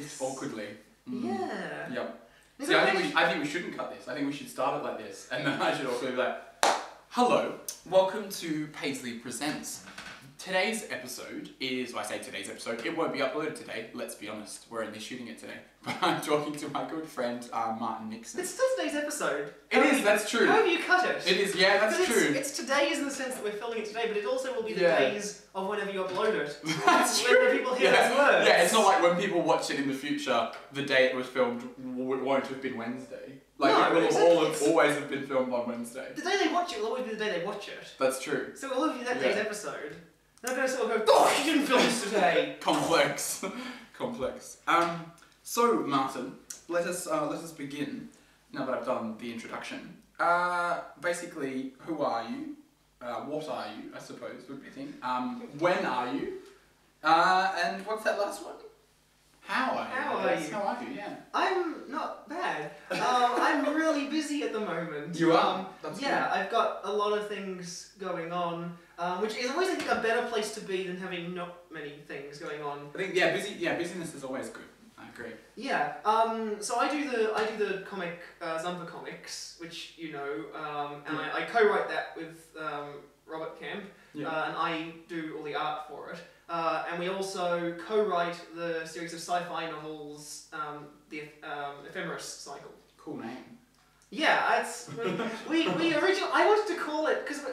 Just awkwardly. Yeah. Yep. See, I think we shouldn't cut this. I think we should start it like this, and then I should also be like, hello, welcome to Paisley Presents. Today's episode is, well, I say today's episode, it won't be uploaded today, let's be honest, we're only shooting it today. But I'm talking to my good friend, Martin Nixon. It's still today's episode. That's true. How have you cut it? It is, yeah, that's true. It's today's in the sense that we're filming it today, but it also will be the days of whenever you upload it. That's true. Whenever people hear those words. Yeah, it's not like when people watch it in the future, the day it was filmed won't have been Wednesday. Like, no, it will always have been filmed on Wednesday. The day they watch it will always be the day they watch it. That's true. So all of you that day's episode, they're going to sort of go, oh, you didn't film this today! Complex. Complex. So, Martin, let us begin, now that I've done the introduction. Basically, who are you? What are you, I suppose, would be the thing. When are you? And what's that last one? How are you? How are you, yeah. I'm not bad. I'm really busy at the moment. You are? That's yeah, good. I've got a lot of things going on, which is always, I think, a better place to be than having not many things going on. I think, busyness is always good. I agree. Yeah, so I do the comic, Zumba Comics, which you know, and I co-write that with Robert Kemp, and I do all the art for it. And we also co-write the series of sci-fi novels, the Ephemeris cycle. Cool name. Yeah, we originally, I wanted to call it, because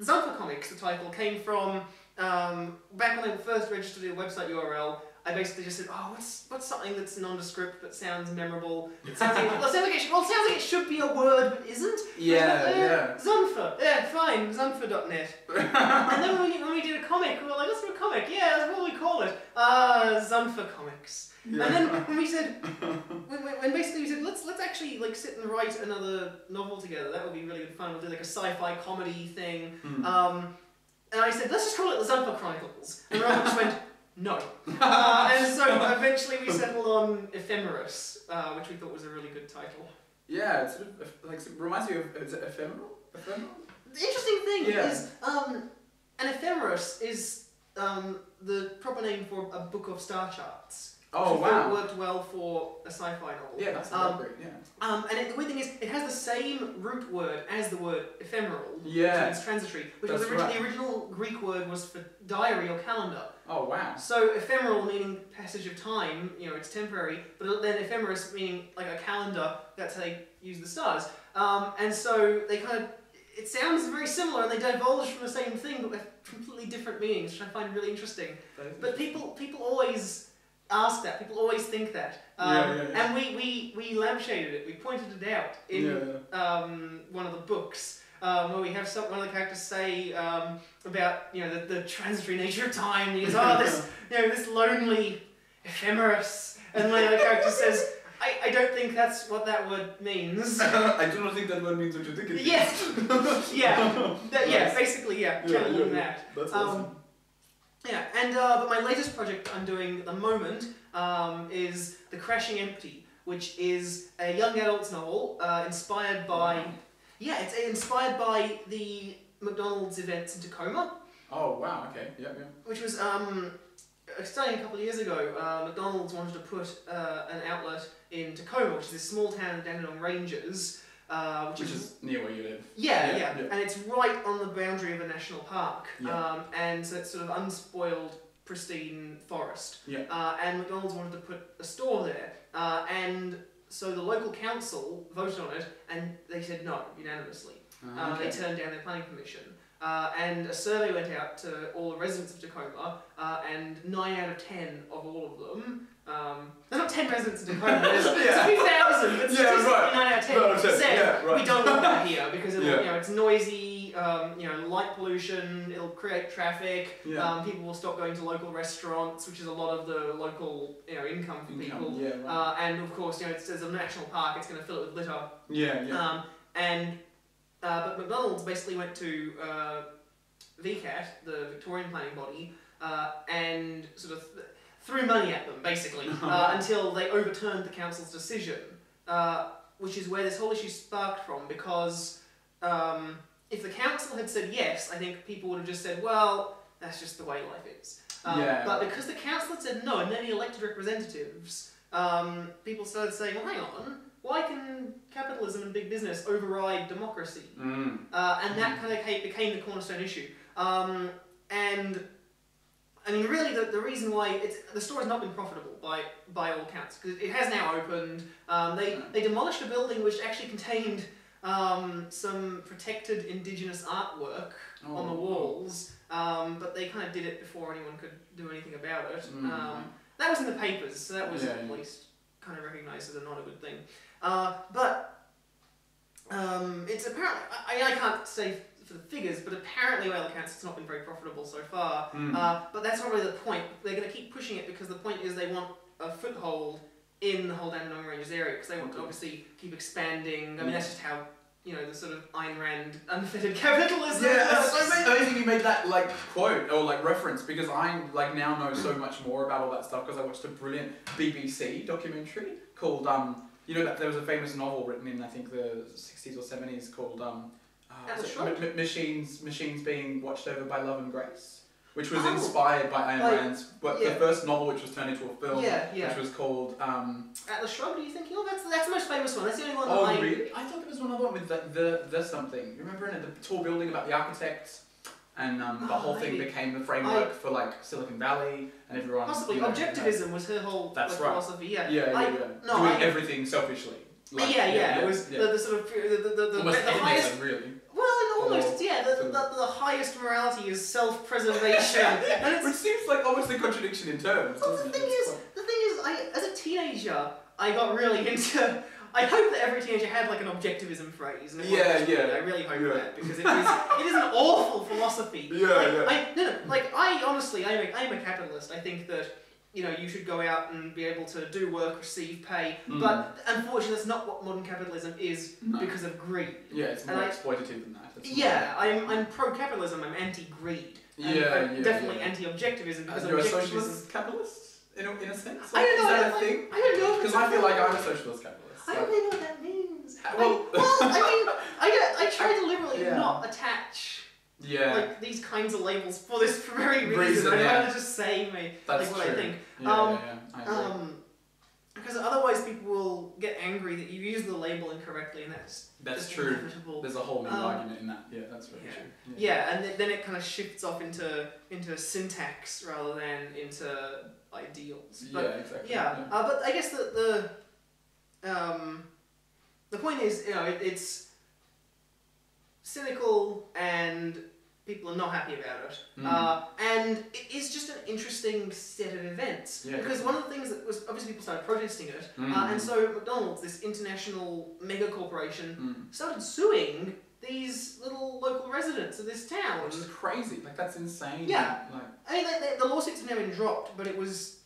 Zumba Comics, the title, came from, back when I first registered a website URL, I basically just said, oh, what's something that's nondescript but sounds memorable? It sounds like, it sounds like it should be a word but isn't. Yeah. Zunfa. Yeah, fine. Zunfa.net. And then when we did a comic, we were like, let's do a comic. Yeah, that's what we call it. Zunfa Comics. Yeah. And then when we said, when basically we said, let's actually like sit and write another novel together. That would be really good fun. We'll do like a sci-fi comedy thing. And I said, let's just call it the Zunfa Chronicles. And Robert just went, no. And so eventually we settled on Ephemeris, which we thought was a really good title. Yeah, it sort of like it reminds me of, is it ephemeral? Ephemeral? The interesting thing is, an ephemeris is the proper name for a book of star charts. Oh, wow. It worked well for a sci-fi novel. Yeah, that's appropriate, and the weird thing is, it has the same root word as the word ephemeral, which means transitory, which was the original Greek word was for diary or calendar. Oh, wow. So ephemeral meaning passage of time, you know, it's temporary, but then ephemeris meaning like a calendar, that's how they use the stars. And so they kind of, it sounds very similar and they divulge from the same thing, but with completely different meanings, which I find really interesting. But people always ask that, people always think that. And we lampshaded it, we pointed it out in one of the books. Where we have one of the characters say about the transitory nature of time. And he goes, oh, this lonely ephemeris, and one of the characters says, I don't think that's what that word means. I do not think that word means what you think it means. Yes, basically, channeling that. That's awesome. Yeah, and but my latest project I'm doing at the moment is The Crashing Empty, which is a young adult's novel inspired by. Yeah, it's inspired by the McDonald's events in Tacoma. Oh, wow, okay, yeah. Which was, starting a couple of years ago, McDonald's wanted to put an outlet in Tacoma, which is this small town in the Dandenong Ranges. Which is near where you live. Yeah, and it's right on the boundary of a national park. And so it's sort of unspoiled, pristine forest. And McDonald's wanted to put a store there. And so the local council voted on it, and they said no, unanimously. They turned down their planning permission. And a survey went out to all the residents of Tacoma, and 9 out of 10 of all of them, there's not 10 residents of Tacoma, there's a few thousand, but statistically 9 out of 10 said, we don't want that here, because it's noisy, light pollution, it'll create traffic, people will stop going to local restaurants, which is a lot of the local income for people, and of course, it's a national park, it's going to fill it with litter. But McDonald's basically went to VCAT, the Victorian planning body, and sort of threw money at them, basically, until they overturned the council's decision, which is where this whole issue sparked from, because if the council had said yes, I think people would have just said, well, that's just the way life is. But because the council said no, and then the elected representatives, people started saying, well, hang on, why can capitalism and big business override democracy? And that kind of became the cornerstone issue. And I mean, really, the reason why the store has not been profitable by all accounts, because it has now opened. They demolished a building which actually contained some protected indigenous artwork on the walls, but they kind of did it before anyone could do anything about it. That was in the papers, so that was at least kind of recognised as not a good thing. But it's apparently, I can't say for the figures, but apparently by all accounts it's not been very profitable so far. But that's not really the point. They're going to keep pushing it because the point is they want a foothold in the whole Dandenong Ranges area, because they want to obviously keep expanding. I mean, that's just how, the sort of Ayn Rand unfettered capitalism. Yeah, it's amazing you made that quote or reference, because I now know so much more about all that stuff because I watched a brilliant BBC documentary called that there was a famous novel written in I think the 60s or 70s called Machines Being Watched Over by Love and Grace, which was inspired by Ayn Rand's, the first novel which was turned into a film, which was called Atlas Shrugged. Are you thinking? Oh, that's the most famous one. That's the only one. Oh, really? I thought there was one other one with the something. You remember in it, the tall building about the architects, and the whole thing became the framework for Silicon Valley and everyone. Possibly objectivism was her whole philosophy. Doing everything selfishly. It was the sort of the highest. Really. Well, almost, the highest morality is self-preservation. Which seems like almost a contradiction in terms, doesn't it? The thing is, as a teenager, I got really into... I hope that every teenager had an objectivism phrase. And I really hope that, because it is an awful philosophy. I'm a capitalist. I think that you should go out and be able to do work, receive pay. But unfortunately, that's not what modern capitalism is because of greed. Yeah, it's more exploitative than that. I'm pro-capitalism. I'm anti-greed. I'm definitely anti-objectivism because you're a socialist capitalist in a sense. I don't know. Is that a thing? I don't know. Because I feel like I'm a socialist capitalist. I don't really know what that means. I try deliberately not attach. These kinds of labels for this very reason. I want to just say what I think. Because otherwise people will get angry that you use the label incorrectly, and that's true. Inevitable. There's a whole new argument in that. Yeah, that's very true. And then it kind of shifts off into syntax rather than into ideals. But, exactly. But I guess the point is, it's cynical and people are not happy about it. And it is just an interesting set of events. Because one of the things that was, obviously people started protesting it, and so McDonald's, this international mega corporation, started suing these little local residents of this town. Which is crazy, that's insane. I mean, the lawsuits have now been dropped, but it was,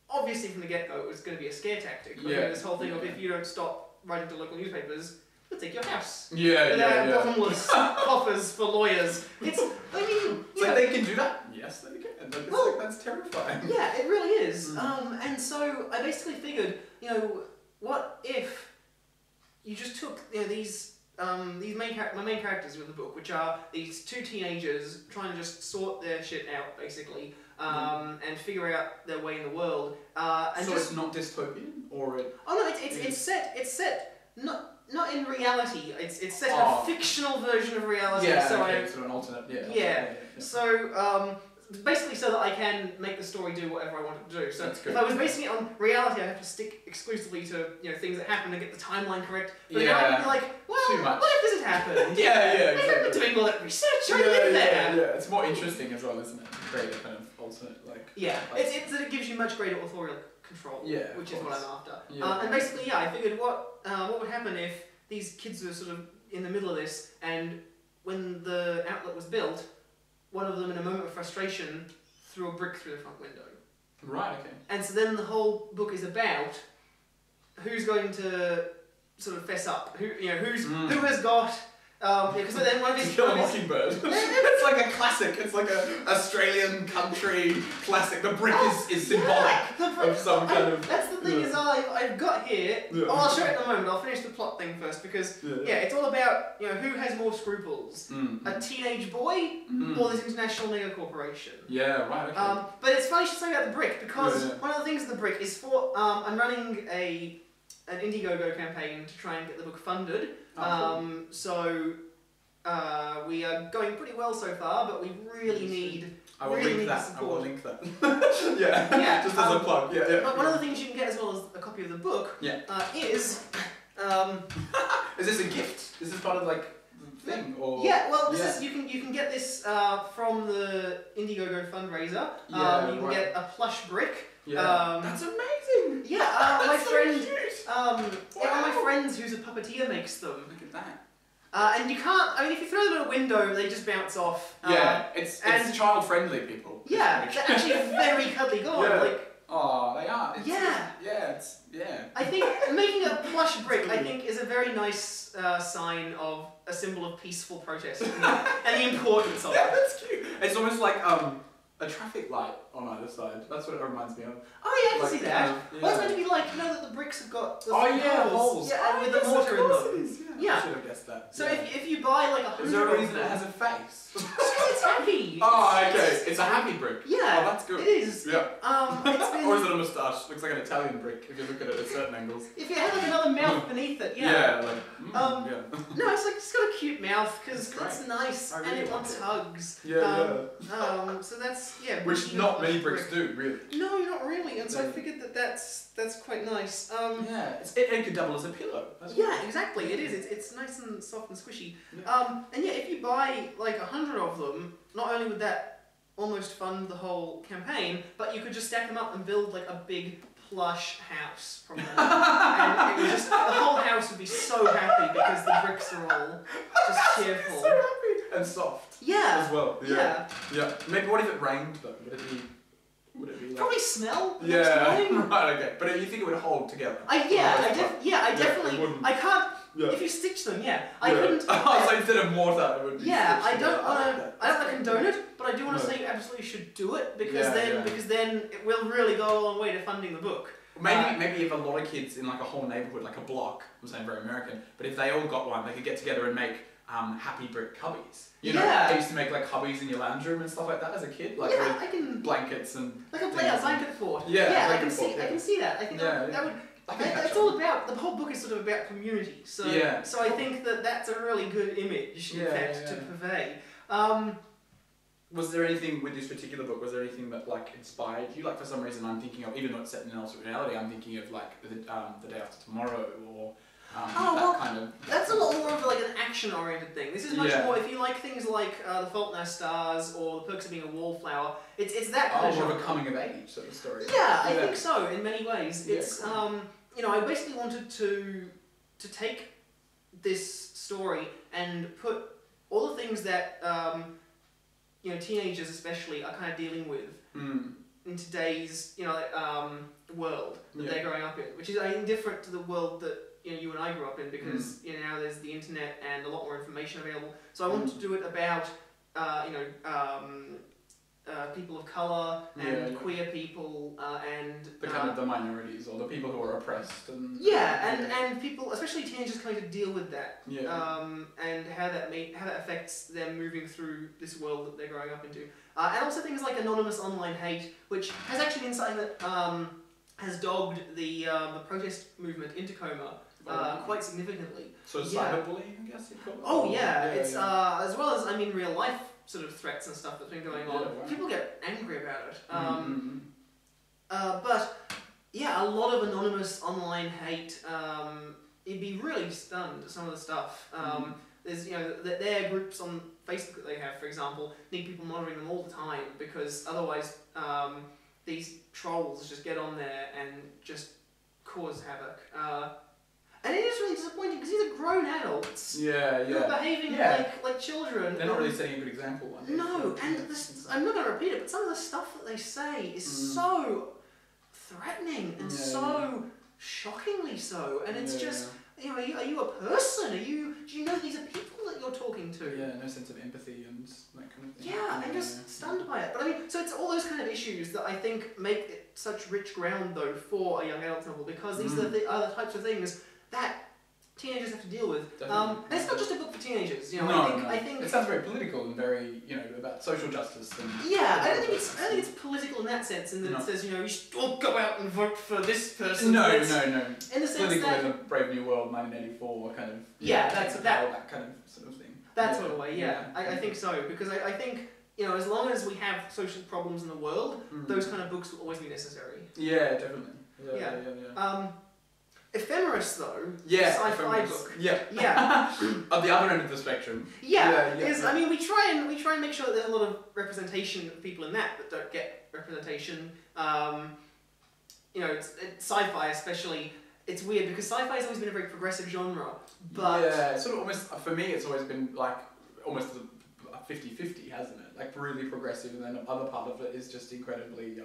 obviously from the get-go, it was going to be a scare tactic. This whole thing of if you don't stop writing to local newspapers, they'll take your house. Bottomless coffers for lawyers. It's they can do that? Yes, they can. That's terrifying. Yeah, it really is. And so I basically figured, what if you just took these my main characters in the book, which are these two teenagers trying to just sort their shit out, basically, and figure out their way in the world. It's not dystopian, or it? Oh no, it's set not in reality. It's set in a fictional version of reality. So an alternate. So basically, so that I can make the story do whatever I want it to do. So if I was basing it on reality, I'd have to stick exclusively to things that happen and get the timeline correct. But now I'd be like, well, what if this had happened? Exactly. I've been doing all that research. I live there. Yeah, it's more interesting as well, isn't it? To create a kind of alternate it gives you much greater authorial control. Which is what I'm after. And basically, I figured what would happen if these kids were sort of in the middle of this, and when the outlet was built, one of them, in a moment of frustration, threw a brick through the front window. Right, okay. And so then the whole book is about who's going to sort of fess up. Who has got Because then one of his... To Kill a Mockingbird. It's like a classic. It's like a Australian country classic. The brick is symbolic of some kind of... That's the thing is I've got here... Yeah. Oh, I'll show it in a moment. I'll finish the plot thing first because, it's all about, who has more scruples. A teenage boy or this international mega corporation. Yeah, right, okay. But it's funny you should say about the brick because one of the things of the brick is for... I'm running an Indiegogo campaign to try and get the book funded. Cool. So we are going pretty well so far, but we really need... I will link that. Support. Yeah, just as a plug. Yeah. But one of the things you can get as well as a copy of the book is... Is this a gift? Is this part of like the thing? Or... Yeah, well, this is you can get this from the Indiegogo fundraiser. You can get a plush brick. Yeah, that's amazing. Yeah, my that's friend. So cute. One of my friends who's a puppeteer makes them. Look at that. And you can't. I mean, if you throw them at a window, they just bounce off. It's child friendly, people. Yeah, they're actually very cuddly. Go on, like. Oh, they are. Yeah. I think making a plush brick, I think, is a very nice sign of a symbol of peaceful protest and the importance of it. Yeah, that's cute. It's almost like a traffic light on either side. That's what it reminds me of. Oh yeah, I can see that. Kind of, Well, it's meant to be like, that the bricks have got the holes. Yeah, with the mortar in them. Yeah. I should have guessed that. So if you buy like 100 is there a reason of them, it has a face? it's happy. Oh, okay. It's a happy brick. Yeah. Oh, that's good. It is. Yeah. It's been... Or is it a moustache? Looks like an Italian brick if you look at it at certain angles. If you had like another mouth beneath it, No, it's like it's got a cute mouth because it's nice really and it like wants it. hugs. So that's which not many bricks do, really. No, not really. And so I figured that's quite nice. It could double as a pillow. Exactly. It is. It's nice and soft and squishy. And if you buy like 100 of them, not only would that almost fund the whole campaign, but you could just stack them up and build like a big plush house from them. And it would just, the whole house would be so happy because the bricks are all just cheerful. So happy and soft. Yeah. As well. Yeah. Maybe what if it rained though? Would it be like... Probably smell. Right. Okay. But you think it would hold together? I definitely. I can't. If you stitch them, I couldn't. So instead of mortar, it would be. I don't want to condone it, but I do want to say you absolutely should do it because then it will really go a long way to funding the book. Maybe if a lot of kids in like a whole neighborhood, like a block, I'm saying very American, but if they all got one, they could get together and make happy brick cubbies. You know, they used to make like hubbies in your lounge room and stuff like that as a kid, like I can blankets and like a blanket fort. I can see that. I think that would. It's all about, the whole book is sort of about community, so I think that's a really good image, in fact, to purvey. Was there anything with this particular book, was there anything that like inspired you? Like for some reason I'm thinking of, even though it's set in an alternate reality, I'm thinking of like the Day After Tomorrow or kind of... That's a lot more of like an action-oriented thing. This is much more, if you like things like The Fault in Our Stars or The Perks of Being a Wallflower, it's that kind of genre. More of a coming of age sort of story. I think so, in many ways. It's, I basically wanted to take this story and put all the things that, teenagers especially are kind of dealing with in today's, world that they're growing up in, which is different to the world that you and I grew up in because now there's the internet and a lot more information available. So I wanted to do it about people of colour and queer people and the kind of the minorities or the people who are oppressed and and people, especially teenagers, kind of deal with that and how that affects them moving through this world that they're growing up into, and also things like anonymous online hate, which has actually been something that has dogged the protest movement in Tacoma quite significantly. So cyberbullying, I guess you'd call it? Oh yeah, it's as well as real life sort of threats and stuff that's been going on. People get angry about it. But a lot of anonymous online hate. You'd be really stunned at some of the stuff. There's their groups on Facebook that they have, for example, need people monitoring them all the time because otherwise these trolls just get on there and just cause havoc. And it is really disappointing because these are grown adults who are behaving like children. They're not really setting a good example. No, and I'm not going to repeat it, but some of the stuff that they say is so threatening and so shockingly so, and it's just, are you a person? Do you know these are people that you're talking to? Yeah, no sense of empathy and that kind of thing. Yeah, I'm just stunned by it. But I mean, so it's all those kind of issues that I think make it such rich ground, though, for a young adult novel, because these are the types of things that teenagers have to deal with. And it's not just a book for teenagers, I think it sounds very political and very, about social justice and I don't think it's political in that sense, in that it says, you should all go out and vote for this person. No. In the sense political that in a Brave New World 1984 kind of that kind of sort of thing. That sort of way, yeah. I think so, because I think as long as we have social problems in the world, those kind of books will always be necessary. Yeah, definitely. Yeah. Ephemeris, though, sci-fi book. Yeah. At the other end of the spectrum. I mean, we try and make sure that there's a lot of representation of people in that don't get representation. It's sci-fi especially. It's weird because sci-fi has always been a very progressive genre, but sort of almost for me, it's always been like almost 50-50, hasn't it? Like really progressive, and then the other part of it is just incredibly,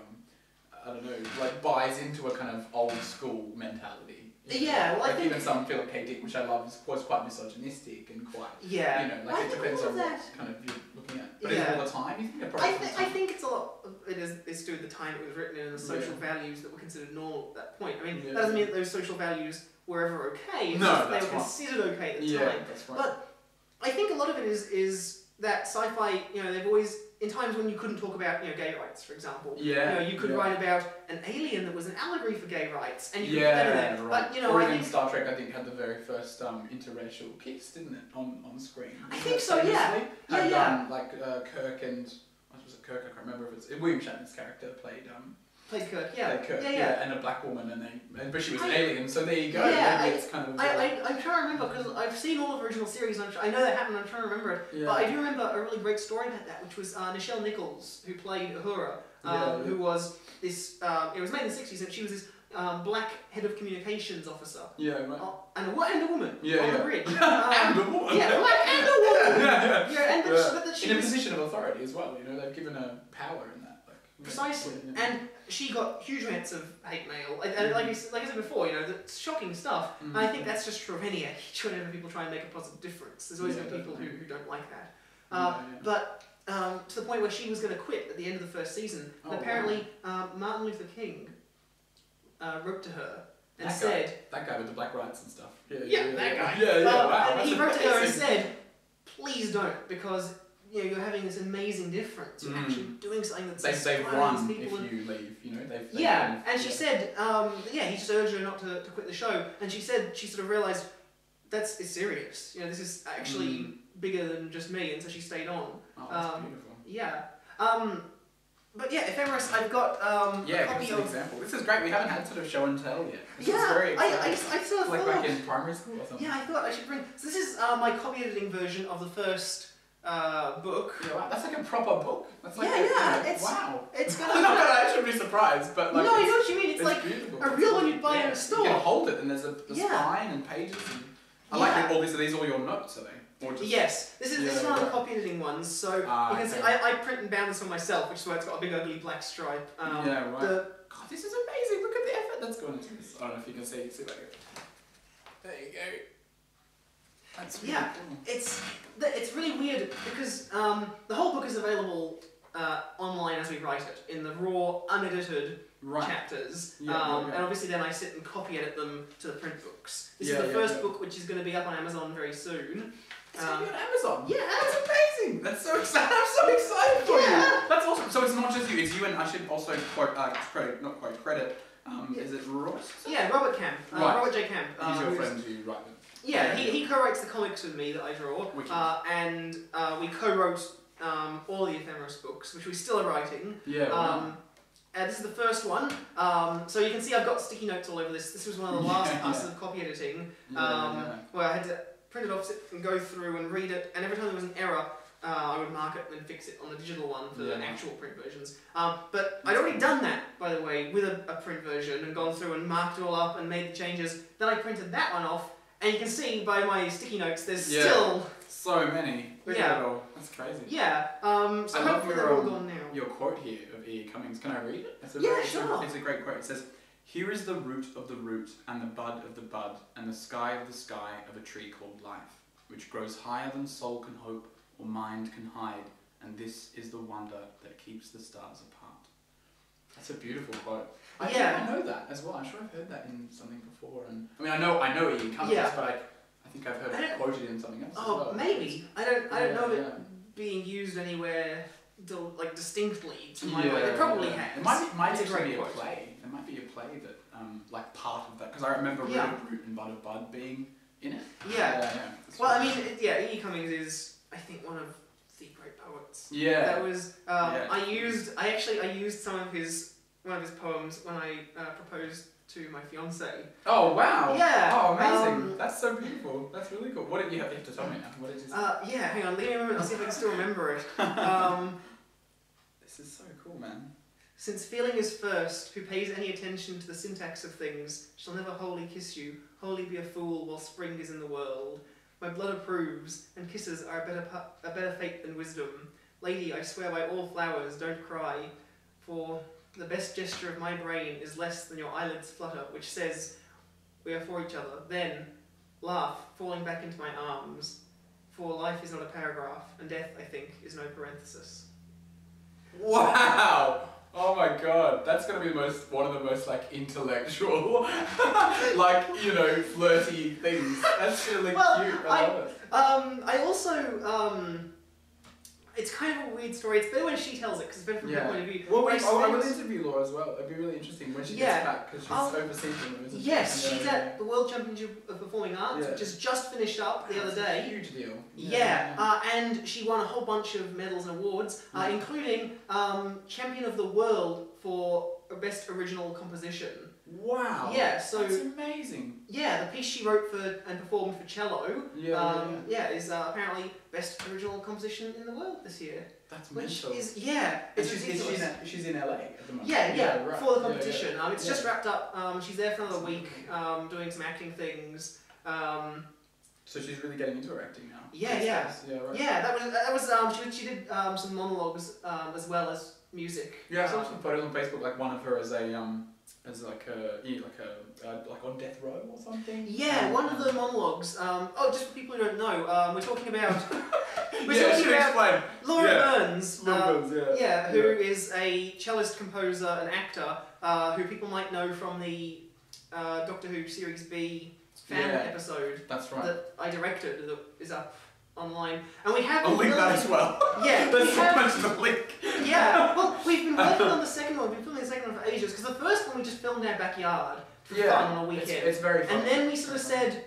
I don't know, like buys into a kind of old school mentality. I think even some Philip K. Dick, which I love, was quite misogynistic and quite, it depends on what kind of you're looking at. But is it all the time? You think they're probably I think it's a lot. It is to do with the time it was written in and the social values that were considered normal at that point. I mean, that doesn't mean that those social values were ever okay. It's just they were considered okay at the time. That's right. But I think a lot of it is that sci-fi. They've always, in times when you couldn't talk about gay rights, for example. You could write about an alien that was an allegory for gay rights, and you could put that in there. Right. But or I even think Star Trek, I think, had the very first interracial kiss, didn't it, on screen? I think so. Yeah. Kirk and what was it? Kirk? I can't remember if it's William Shatner's character played Kirk. Played Kirk, and a black woman, but she was an alien. So there you go. It's kind of. I'm trying to remember because I've seen all of the original series. And I know that happened. I'm trying to remember it. But I do remember a really great story about that, which was Nichelle Nichols, who played Uhura, who was this. It was made in the '60s, and she was this black head of communications officer. Yeah, right. And a woman. On the bridge. And a woman. Yeah, black and a woman. In a position of authority as well. They've given her power in that. Precisely, and she got huge amounts of hate mail, and like I said before, the shocking stuff. And I think that's just true of any age. Whenever people try and make a positive difference, there's always going to be people who don't like that. But to the point where she was going to quit at the end of the first season. And apparently, Martin Luther King wrote to her and said, "That guy with the black rights and stuff." That guy. Wow. And he wrote to her and said, "Please don't, because." You're having this amazing difference. You're actually doing something that's they've won people if you leave. And she said, he just urged her not to quit the show. And she said she sort of realised it's serious. This is actually bigger than just me. And so she stayed on. Oh, that's beautiful. Yeah. But Ephemeris, I've got a copy of. Example. This is great. We haven't had sort of show and tell yet. This is very exciting. I sort of like thought. Back in primary school or something. Yeah, I thought I should bring. So this is my copy editing version of the first. Book. Yeah, wow. That's like a proper book. That's like it's wow. It's gonna. I'm not gonna actually be surprised, but like. No, I know what you mean. It's like beautiful. A real one you'd buy in a store. You can hold it, and there's a spine and pages. And I like all these. Are these all your notes? Are they? Or just... Yes. This is one of the copy editing ones. So you can see I print and bound this one myself, which is why it's got a big ugly black stripe. Right. God, this is amazing. Look at the effort that's gone into this. I don't know if you can see. See like. There you go. That's really cool. It's really weird because the whole book is available online as we write it in the raw, unedited chapters, and obviously then I sit and copy edit them to the print books. This is the first book which is going to be up on Amazon very soon. It's going to be on Amazon? Yeah. That's amazing! That's so exciting! I'm so excited for you! That's awesome! So it's not just you, it's you and I should also credit. Is it Ross? Yeah, Robert Camp. Robert J. Camp. He's your friend who wrote them. Yeah, he co-writes the comics with me that I draw, and we co-wrote all the Ephemeris books, which we still are writing. This is the first one, so you can see I've got sticky notes all over this. This was one of the last passes of copy editing, where I had to print it off and go through and read it, and every time there was an error, I would mark it and then fix it on the digital one for the actual print versions. But I'd already done that, by the way, with a print version, and gone through and marked it all up and made the changes. Then I printed that one off, and you can see by my sticky notes, there's still... So many. Look at it all. That's crazy. Yeah. So I love they're all gone now. your quote here of E. Cummings. Can I read it? Sure. It's a great quote. It says, Here is the root of the root, and the bud of the bud, and the sky of the sky of a tree called life, which grows higher than soul can hope or mind can hide, and this is the wonder that keeps the stars apart. That's a beautiful quote. I know that as well. I'm sure I've heard that in something before. And I mean, I know it encompasses, but I think I've heard it quoted in something else as well. Oh, maybe. I don't know it being used anywhere like distinctly to my way. They probably have. It might actually be a play. There might be a play that like part of that, because I remember Root of Root and Bud of Bud being in it. Yeah. Well, I mean, E. Cummings is, I think, one of the great poets. Yeah. That was I used one of his poems when I proposed to my fiancée. Oh wow! Yeah. Oh, amazing! That's so beautiful. That's really cool. What did you have to tell me now? What did you say? Yeah. Hang on. Let me remember. I'll see if I can still remember it. This is so cool, man. Since feeling is first, who pays any attention to the syntax of things, shall never wholly kiss you, wholly be a fool while spring is in the world. My blood approves, and kisses are a better fate than wisdom. Lady, I swear by all flowers, don't cry, for the best gesture of my brain is less than your eyelids flutter, which says, we are for each other. Then, laugh, falling back into my arms, for life is not a paragraph, and death, I think, is no parenthesis. Wow! Oh my god, that's gonna be one of the most like intellectual, like, you know, flirty things. That's really cute. I love it. I also it's kind of a weird story. It's better when she tells it because it's better from her point of view. Well, I will interview Laura as well. It'd be really interesting when she gets back, because she's overseas. Yes, she's at the World Championship of Performing Arts, which has just finished up the other day. Huge deal. And she won a whole bunch of medals and awards, including Champion of the World for Best Original Composition. Wow. Yeah, so that's amazing. Yeah, the piece she wrote for and performed for cello. Is apparently best original composition in the world this year. That's mental. It's ridiculous. She's in LA at the moment. Right. For the competition. It's just wrapped up. She's there for another week, doing some acting things. So she's really getting into her acting now. Yeah, that was she did some monologues as well as music. Yeah, I saw some photos on Facebook, like one of her as like on death row or something. Yeah, one of the monologues. Just for people who don't know, we're talking about Laura Burns. Who is a cellist, composer, and actor, who people might know from the Doctor Who Series B fan episode. That's right. That I directed, that is up online, and we have. I'll link that as well. Yeah, there's so much in the link. Yeah, well, we've been working on the second one. We've been filming the second one for ages, because the first one we just filmed in our backyard for fun on a weekend. It's very fun. And then we sort of said,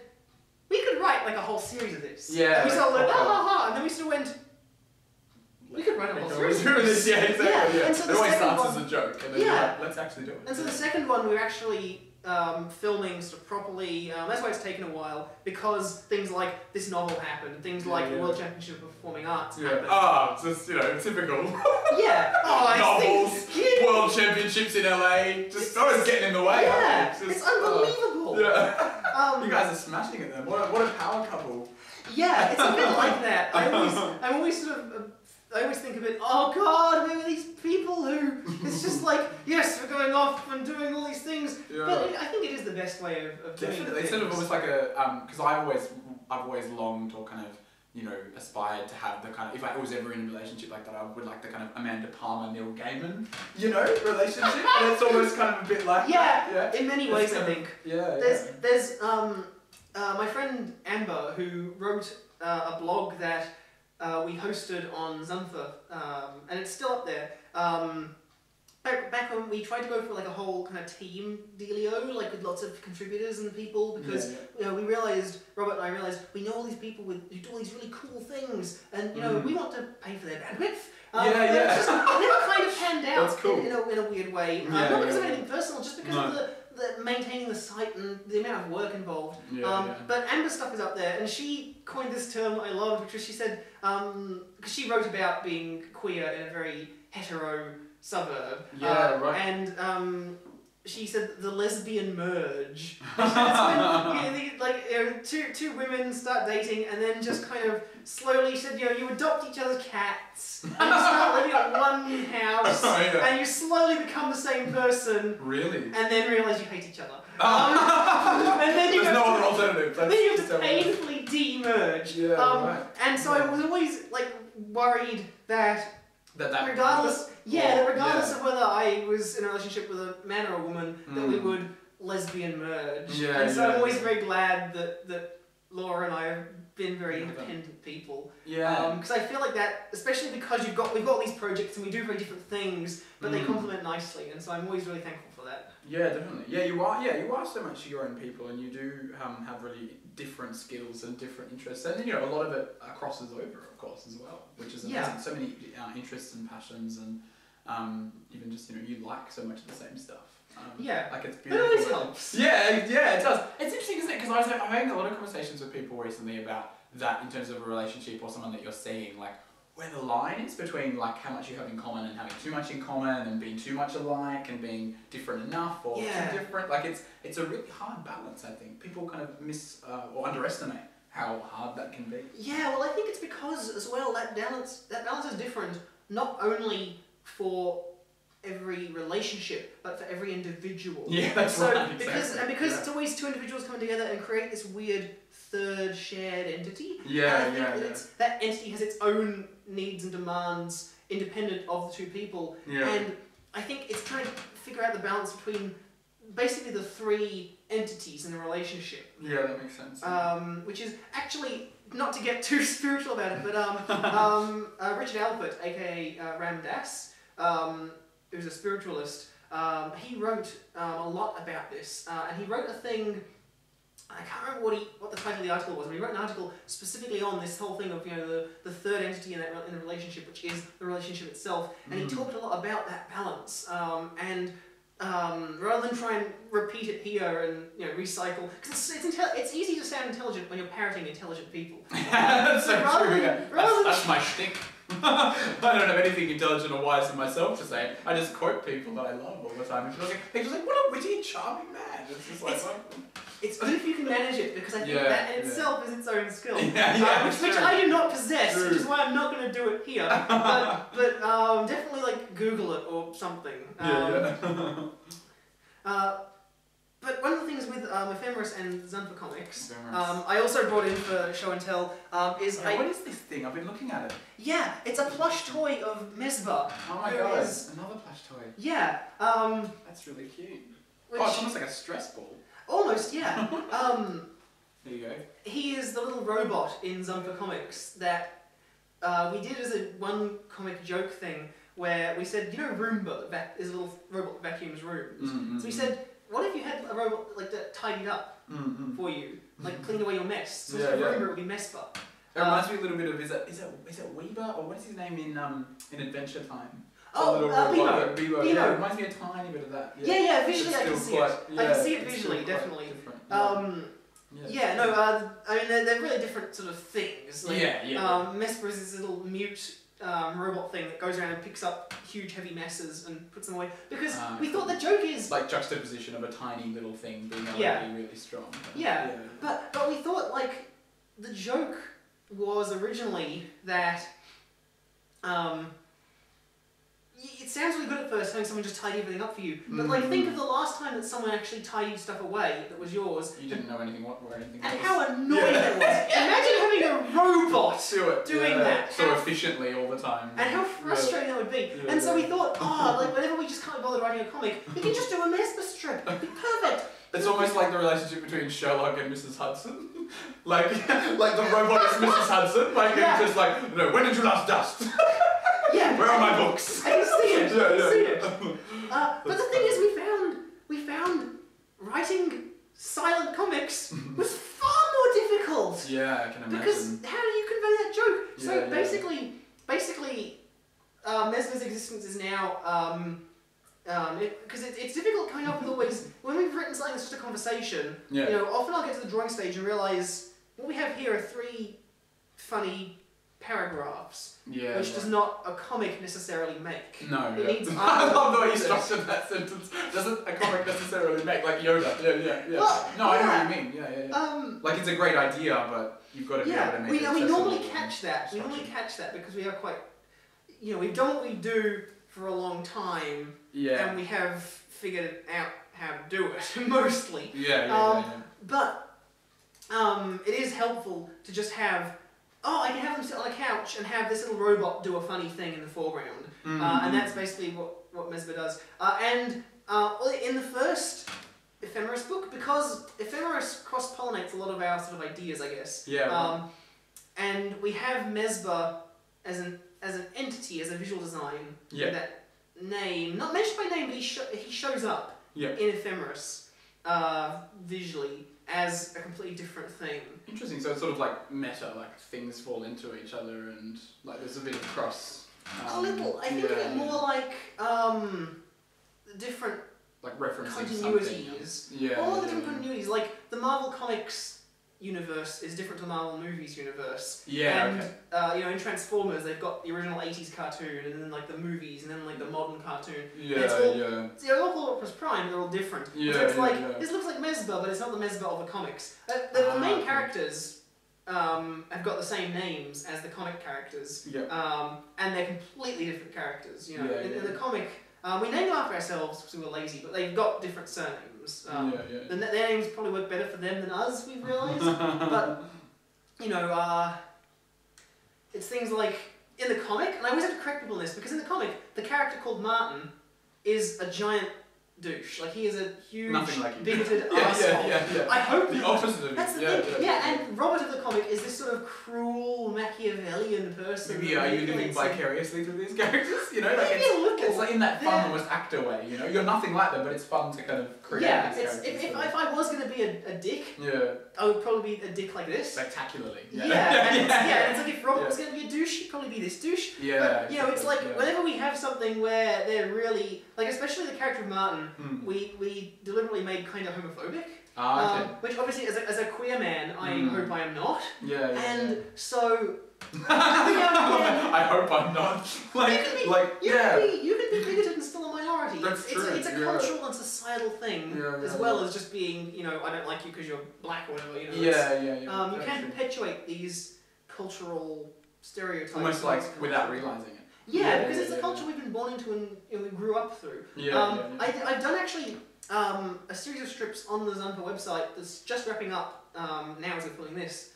we could write like a whole series of this. Yeah. And we sort of went, and then we sort of went, we could write a whole series of this. Yeah, exactly. Yeah. And so it always starts as a joke, and then you're like, let's actually do it. And so the second one, we're actually filming sort of properly. That's why it's taken a while, because things like this novel happened, things like the World Championship of Performing Arts happened. Just, typical. Novels, World Championships in LA, just always getting in the way. Yeah, it's unbelievable. You guys are smashing it then. What a power couple. Yeah, it's a bit like that. I always think of it, oh god, where were these people who, it's just like, yes, we're going off and doing all these things, but I think it is the best way of doing it. Definitely, it's sort of almost like a, because I've always longed or kind of, aspired to have the kind of, if I was ever in a relationship like that, I would like the kind of Amanda Palmer, Neil Gaiman, relationship, and it's almost kind of a bit like that. Yeah, in many ways I think. There's my friend Amber, who wrote a blog that we hosted on Zunfa, and it's still up there. Back when we tried to go for like a whole kind of team dealio, like with lots of contributors and people, because we realized, Robert and I realized, we know all these people who do all these really cool things, and we want to pay for their bandwidth. It never kind of panned out. That's cool. in a weird way. Not because of anything personal, just because of the maintaining the site and the amount of work involved. But Amber's stuff is up there, and she coined this term I loved, which was, she said, because she wrote about being queer in a very hetero suburb. And she said the lesbian merge. It's when two women start dating and then just kind of slowly said, you adopt each other's cats and you start living at one house and you slowly become the same person. Really? And then realise you hate each other. And then you There's no other alternative. Then you have to painfully de-merge. Yeah, right. And so I was always worried that regardless of whether I was in a relationship with a man or a woman, that we would lesbian merge. Yeah, and so I'm always very glad that Laura and I have been very independent people. Yeah. Because I feel like that, especially because we've got all these projects and we do very different things, but they complement nicely, and so I'm always really thankful for that. Yeah, definitely. Yeah, you are so much your own people, and you do have really different skills and different interests, and a lot of it crosses over, of course, as well, which is amazing. So many interests and passions, and even just you like so much of the same stuff. Like it's beautiful. It always helps. Yeah, it does. It's interesting, isn't it? Because I'm having a lot of conversations with people recently about that in terms of a relationship or someone that you're seeing, like where the line is between like how much you have in common and having too much in common and being too much alike and being different enough or too different. Like it's a really hard balance, I think. People kind of miss or underestimate how hard that can be. Yeah, well I think it's because as well that balance is different not only for every relationship, but for every individual. Yeah, that's right. Because it's always two individuals coming together and create this weird third shared entity. That entity has its own needs and demands independent of the two people. Yeah. And I think it's trying to figure out the balance between basically the three entities in a relationship. Yeah, that makes sense. Which is actually, not to get too spiritual about it, but Richard Alpert, aka Ram Dass, who's a spiritualist, he wrote a lot about this, and he wrote a thing, I can't remember what the title of the article was, but he wrote an article specifically on this whole thing of the third entity in the relationship, which is the relationship itself, and he talked a lot about that balance, and rather than try and repeat it here and recycle, because it's easy to sound intelligent when you're parroting intelligent people. That's so true. That's my shtick. I don't have anything intelligent or wise in myself to say. I just quote people that I love all the time. And people like, what a witty, charming man. It's just like, it's good if you can manage it, because I think that in itself is its own skill. Which true. I do not possess, which is why I'm not going to do it here. but definitely Google it or something. But one of the things with Ephemeris and Zunfa Comics, I also brought in for show and tell, is... what is this thing? I've been looking at it. Yeah, it's a plush toy of Mesbah. Oh my god, another plush toy. Yeah. That's really cute. It's almost like a stress ball. Almost, yeah. There you go. He is the little robot in Zunfa Comics that we did as a one comic joke thing, where we said, Roomba is a little robot that vacuums rooms. So we said, what if you had a robot that tidied up for you, cleaned away your mess? So instead of Roomba, it would be Mesbah. It reminds me a little bit of is it Weber or what is his name in Adventure Time? Bebo. Bebo. Yeah, it reminds me a tiny bit of that. Yeah, visually I can see it. I can see it visually, definitely. I mean they're really different sort of things. Mesbah is this little mute robot thing that goes around and picks up huge heavy messes and puts them away. Because we thought the joke is... like juxtaposition of a tiny little thing being able to be really strong. But we thought the joke was originally that it sounds really good at first having someone just tidy everything up for you, but think of the last time that someone actually tidied stuff away that was yours. You didn't know anything where anything was. And how annoying that was. Imagine having a robot doing that. So efficiently all the time. And how frustrating that would be. And so we thought, whenever we just can't be bothered writing a comic, we can just do a Mesbah strip. It'd be perfect. It's almost like the relationship between Sherlock and Mrs. Hudson. like the robot is Mrs. Hudson. It's just when did you last dust? Where are my books? I can see it. But the thing is, we found writing silent comics was far more difficult. Yeah, I can imagine. Because how do you convey that joke? So basically, Mesbah's existence is now because it's difficult coming up with always when we've written something that's just a conversation. Often I'll get to the drawing stage and realise what we have here are three funny paragraphs, Yeah. which does not a comic necessarily make. No. It needs I love the way you structured that sentence. Doesn't a comic necessarily make, like Yoda? Yeah. Well, no, I know yeah. what you mean. Yeah. Like it's a great idea, but you've got to be able to make it we normally accessible catch that. We and normally catch that because we are quite, we've done what we do for a long time, and we have figured out how to do it mostly. Yeah. But it is helpful to just have. Oh, I can have them sit on a couch and have this little robot do a funny thing in the foreground, and that's basically what Mesba does. And in the first Ephemeris book, because Ephemeris cross-pollinates a lot of our sort of ideas, I guess. Yeah. And we have Mesba as an entity, as a visual design. With that name, not mentioned by name, but he shows up in Ephemeris visually as a completely different thing. Interesting. So it's sort of like meta, like things fall into each other, and like there's a bit of cross. A little. I think of it more like different like referencing continuities. All the different continuities. Like the Marvel Comics universe is different to the Marvel Movies universe. And in Transformers they've got the original 80s cartoon, and then like the movies, and then like the modern cartoon. They're all called Optimus Prime, they're all different. So it's like this looks like Mesba, but it's not the Mesba of the comics. The main characters have got the same names as the comic characters. And they're completely different characters. In the comic, we named them after ourselves because we were lazy, but they've got different surnames. Their names probably work better for them than us, we've realised. But, it's things like, in the comic, and I always have to correct people on this, because in the comic, the character called Martin is a giant douche. Like, he is a huge, bigoted arsehole. I hope the opposite of that's the thing. And Robert of the comic is this sort of cruel, Machiavellian person. Maybe are you living vicariously through these characters? Maybe a little. It's like in that fun, almost actor way. You're nothing like them, but it's fun to kind of create. If I was going to be a dick, I would probably be a dick like this. Spectacularly. And it's like if Robert was going to be a douche, he'd probably be this douche. It's like whenever we have something where they're really like, especially the character of Martin, we deliberately made kind of homophobic. Which obviously, as a queer man, I hope I am not. So. I hope I'm not. You can be bigoted and still a minority. It's a cultural and societal thing, as well as just being, I don't like you because you're black or whatever. You can't perpetuate these cultural stereotypes. Almost like without realising it. Because it's a culture we've been born into and we grew up through. I've done actually a series of strips on the Zumpa website that's just wrapping up now as we're filming this,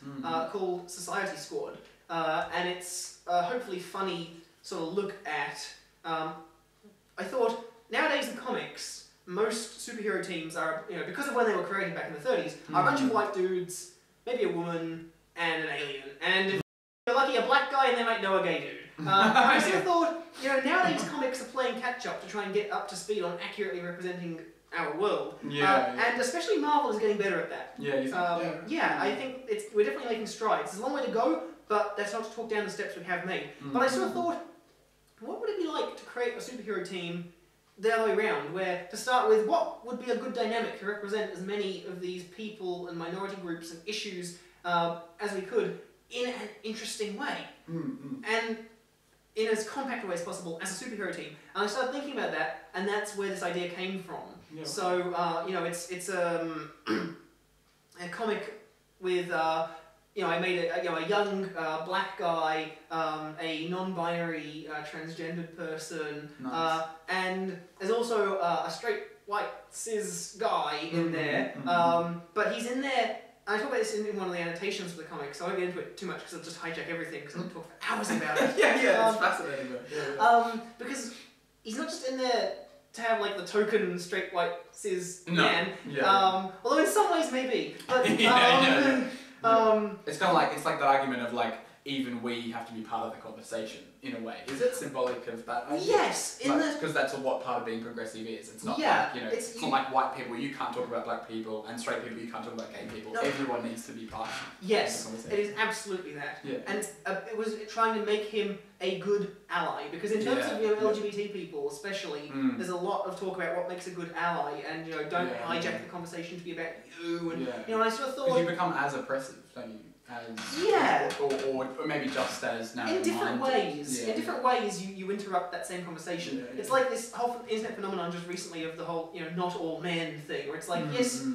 called Society Squad. And it's a hopefully funny sort of look at, I thought, nowadays in comics, most superhero teams are, because of when they were created back in the 30s, are a bunch of white dudes, maybe a woman, and an alien. And if you're lucky, a black guy, and they might know a gay dude. I sort of thought, nowadays comics are playing catch-up to try and get up to speed on accurately representing our world. And especially Marvel is getting better at that. I think we're definitely making strides. There's a long way to go, but that's not to talk down the steps we have made. But I sort of thought, what would it be like to create a superhero team the other way around, where, to start with, what would be a good dynamic to represent as many of these people and minority groups and issues as we could in an interesting way. And in as compact a way as possible as a superhero team. And I started thinking about that, and that's where this idea came from. So, it's a comic with, I made a young black guy, a non-binary transgendered person, and there's also a straight white cis guy in there, but he's in there. I talk about this in one of the annotations for the comic, so I won't get into it too much because I'll just hijack everything because I'll talk for hours about it. It's fascinating. Because he's not just in there to have like the token straight white cis man, although in some ways maybe. But it's kind of like, it's like that argument of like, even we have to be part of the conversation in a way. Is it symbolic of that? Yes, because that's what part of being progressive is. It's not like, you know, it's not like white people, you can't talk about black people, and straight people, you can't talk about gay people. No. Everyone needs to be part. Yes, it is absolutely that. Yeah. And it was trying to make him a good ally, because in terms of, you know, LGBT people especially, there's a lot of talk about what makes a good ally, and, you know, don't hijack the conversation to be about you, and, you know, I sort of thought... Because you become as oppressive, don't you? Or maybe just as now. In different ways. In different ways, you interrupt that same conversation. It's like this whole internet phenomenon just recently of the whole, you know, not all men thing, where it's like, yes,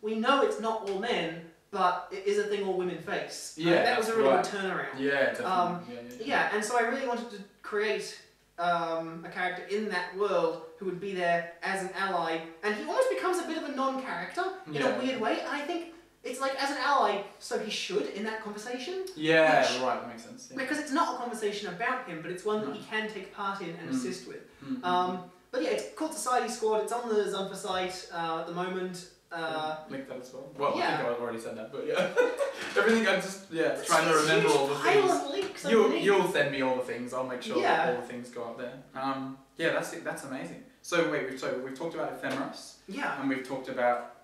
we know it's not all men, but it is a thing all women face. Yeah, that was a really good turnaround. Yeah, definitely. And so I really wanted to create a character in that world who would be there as an ally, and he almost becomes a bit of a non-character in a weird way, and I think it's like, as an ally, so he should in that conversation. Yeah, right, that makes sense. Yeah. Because it's not a conversation about him, but it's one that he can take part in and assist with. But yeah, it's called Society Squad. It's on the Zumper site at the moment. Link that as well. Well, I think I already said that, but yeah. Everything, I'm just, trying to remember all the things. Links you'll send me all the things, I'll make sure that all the things go up there. That's amazing. So wait, we've talked about Ephemeris. Yeah. And we've talked about,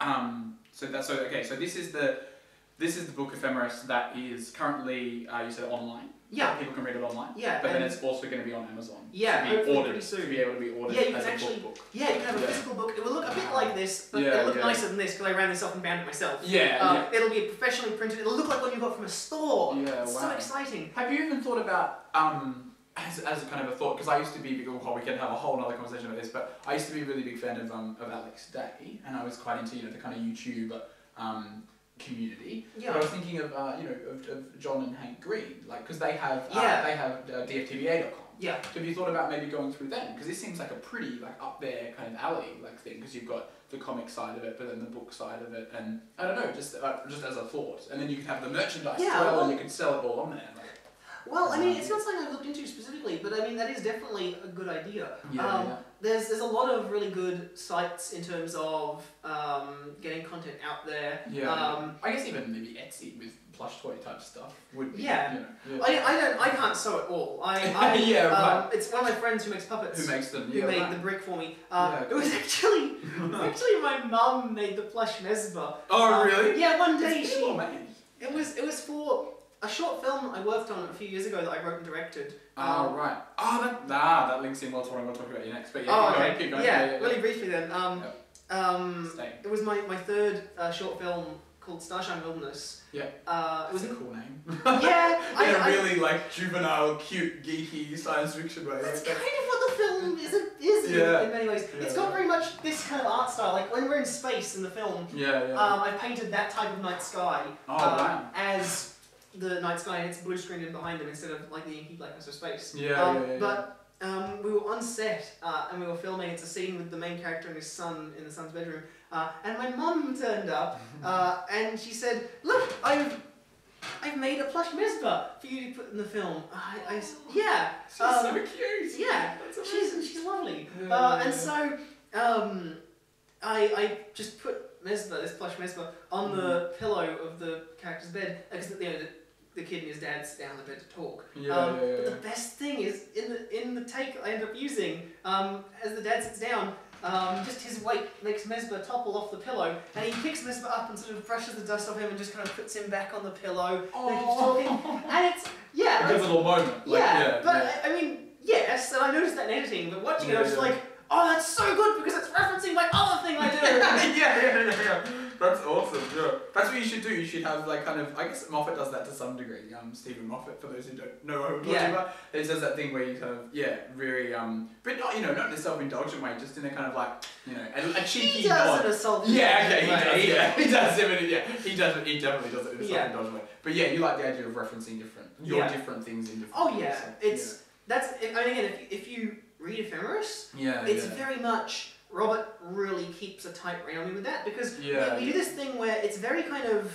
so this is the book Ephemeris that is currently, you said online? Yeah. People can read it online? Yeah. But then it's also going to be on Amazon. Yeah, to be hopefully ordered, pretty soon. to be able to be ordered as a book. Yeah, you can have a physical book. It will look a bit like this, but it'll look nicer than this because I ran this off and bound it myself. It'll be professionally printed. It'll look like one you got from a store. Yeah, it's so exciting. Have you even thought about, as a kind of a thought, because I used to be, we can have a whole other conversation about this, but I used to be a really big fan of Alex Day, and I was quite into, the kind of YouTube community. Yeah. But I was thinking of of John and Hank Green, because they have DFTBA.com. Yeah. So have you thought about maybe going through them? Because this seems like a pretty up there kind of alley thing, because you've got the comic side of it, but then the book side of it, and I don't know, just as a thought, and then you can have the merchandise as well, and you can sell it all on there. Well, I mean, it's not something I've looked into specifically, but I mean, that is definitely a good idea. There's a lot of really good sites in terms of getting content out there. I guess even maybe Etsy with plush toy type stuff would be. I can't sew at all. It's one of my friends who makes puppets. Who makes them? Who made the brick for me. It was actually my mum made the plush Mesba. Oh really? Yeah, one day It was for a short film I worked on a few years ago that I wrote and directed. Right. That links in well to what I'm going to talk about you next. But keep going. Really briefly then. It was my third short film called Starshine Wilderness. Yeah. It was a cool name. I really juvenile, cute, geeky science fiction way. That's kind of what the film is in many ways. It's got very much this kind of art style. Like when we're in space in the film, I painted that type of night sky as the night sky, and it's blue screened in behind them instead of the inky blackness of space. But we were on set and we were filming. It's a scene with the main character and his son in the son's bedroom. And my mum turned up and she said, "Look, I've made a plush Mesba for you to put in the film." She's so cute. Yeah, she's lovely. And so I just put Mesba, this plush Mesba, on the pillow of the character's bed because the kid and his dad sit down on the bed to talk. But the best thing is in the take I end up using, as the dad sits down, just his weight makes Mesba topple off the pillow, and he picks Mesba up and sort of brushes the dust off him and just kind of puts him back on the pillow. And he keeps talking, and it's a good little moment. I mean, yes, and I noticed that in editing, but watching it, I was just like, oh, that's so good because it's referencing my other thing I do. yeah. That's awesome. Yeah, that's what you should do. You should have I guess Moffat does that to some degree. Stephen Moffat, for those who don't know what I'm talking about, he does that thing where you kind of very but not not in a self-indulgent way, just in a kind of a cheeky. He does in a self-indulgent way. He does. He definitely does it in a self-indulgent way. But you like the idea of referencing different things in different. Oh yeah, that's. I mean, again, if you read Ephemeris, it's very much. Robert really keeps a tight rein on me with that because we do this thing where it's very kind of,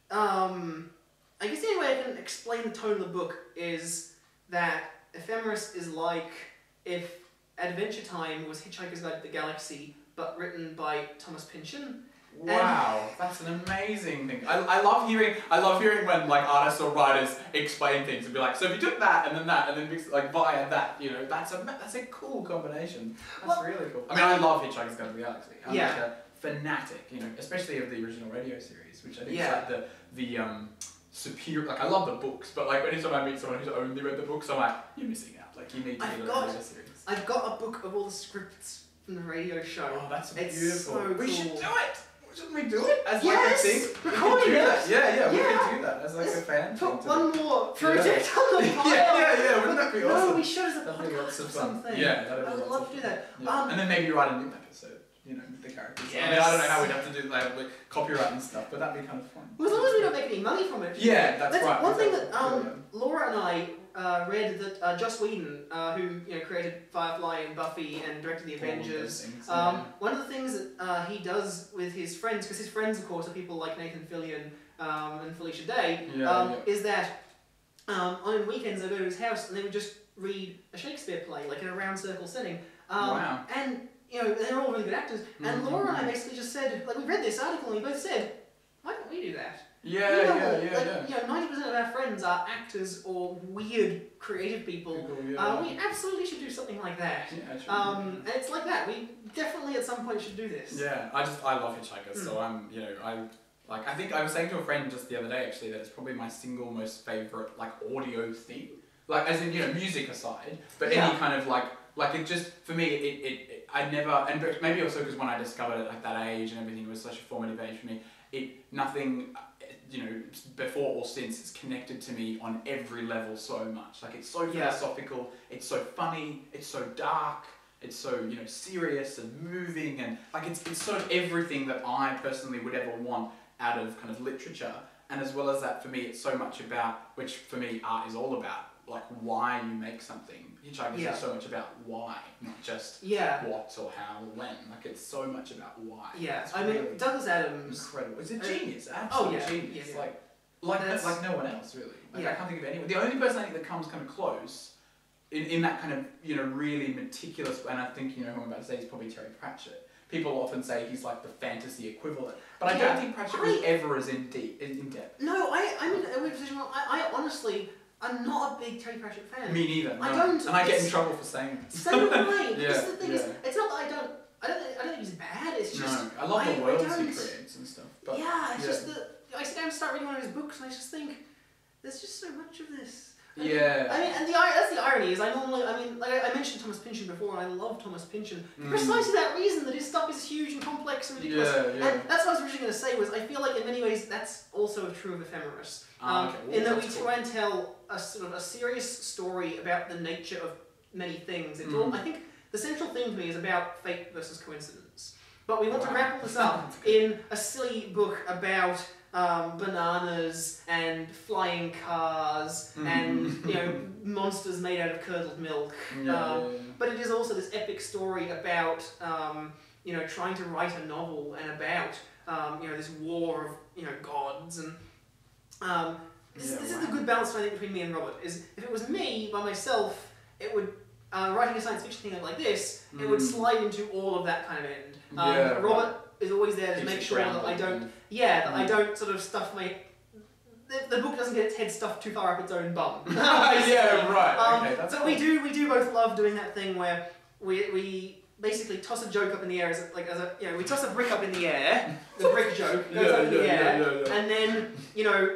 I guess the only way I can explain the tone of the book is that Ephemeris is like if Adventure Time was Hitchhiker's Guide to the Galaxy but written by Thomas Pynchon, Wow, that's an amazing thing. I love hearing when like artists or writers explain things and be like, so if you took that and then mix it, like via that, you know, that's a cool combination. That's really cool. I mean, I love Hitchhiker's Guide to the Galaxy. I'm like a fanatic, you know, especially of the original radio series, which I think is like the superior. Like I love the books, but like anytime I meet someone who's only read the books, I'm like, you're missing out. Like you need to read the radio series. I've got a book of all the scripts from the radio show. Oh, that's it's beautiful. So we cool. should do it. Shouldn't we do it as like yes, a thing? Recording it. Yeah, we can do that as like a fan. Put one more project on the file. yeah. Wouldn't that be awesome? No, we should as a that'd be lots podcast of or fun. something. Yeah, that'd be I would love to do that. Yeah. And then maybe write a new episode. You know, with the characters. Yes. I mean, I don't know how we'd have to do like copyright and stuff, but that'd be kind of fun. Well, as long as we don't make any money from it. Yeah, that's right. One thing that Laura and I read that Joss Whedon, who created Firefly and Buffy and directed the Avengers, one of the things that he does with his friends, because his friends, of course, are people like Nathan Fillion and Felicia Day, is that on weekends they go to his house and they would just read a Shakespeare play, like in a round circle setting. Wow. And they're all really good actors. And Laura and I basically just said, like, we read this article and we both said, why don't we do that? Yeah. 90% of our friends are actors or weird creative people. We absolutely should do something like that. Yeah, and it's like that. We definitely at some point should do this. Yeah, I love Hitchhikers, so I think I was saying to a friend just the other day actually that it's probably my single most favourite like audio theme. Like as in music aside, but any kind of like it just for me I never, and maybe also because when I discovered it at that age and everything, it was such a formative age for me. Nothing, before or since, it's connected to me on every level so much. Like it's so philosophical, it's so funny, it's so dark, it's so serious and moving, and like it's sort of everything that I personally would ever want out of kind of literature. And as well as that, for me, it's so much about, which for me art is all about, like why you make something. Hitchhikers is so much about why, not just what or how or when. Like it's so much about why. Yeah, I mean Douglas Adams. Incredible. It's a genius. Absolute genius. Yeah. Like no one else really. Like I can't think of anyone. The only person I think that comes kind of close in that kind of really meticulous. And I think who I'm about to say is probably Terry Pratchett. People often say he's like the fantasy equivalent, but I don't think Pratchett was ever as in depth. No, I honestly. I'm not a big Terry Pratchett fan. Me neither. No. I don't. And I get in trouble for saying it. So do I. Because the thing is, it's not that I don't think he's bad. It's just. No, I love the worlds he creates and stuff. But it's just that I sit down and start reading one of his books and I just think there's just so much of this. I mean, and that's the irony is I mentioned Thomas Pynchon before, and I love Thomas Pynchon for precisely that reason, that his stuff is huge and complex and ridiculous. And that's what I was originally going to say, was I feel like in many ways that's also true of Ephemeris. In that we try and tell a sort of a serious story about the nature of many things. It's all, I think the central theme to me is about fate versus coincidence. But we want to wrap all this up in a silly book about bananas and flying cars and monsters made out of curdled milk. But it is also this epic story about trying to write a novel and about this war of gods and this is the good balance I think between me and Robert. Is if it was me by myself, it would writing a science fiction thing like this, it would slide into all of that kind of end. Robert is always there to make sure that I don't, I don't sort of stuff my. The book doesn't get its head stuffed too far up its own bum. Okay, that's but cool. we do both love doing that thing where we basically toss a joke up in the air we toss a brick up in the air. The brick joke goes up in the air, and then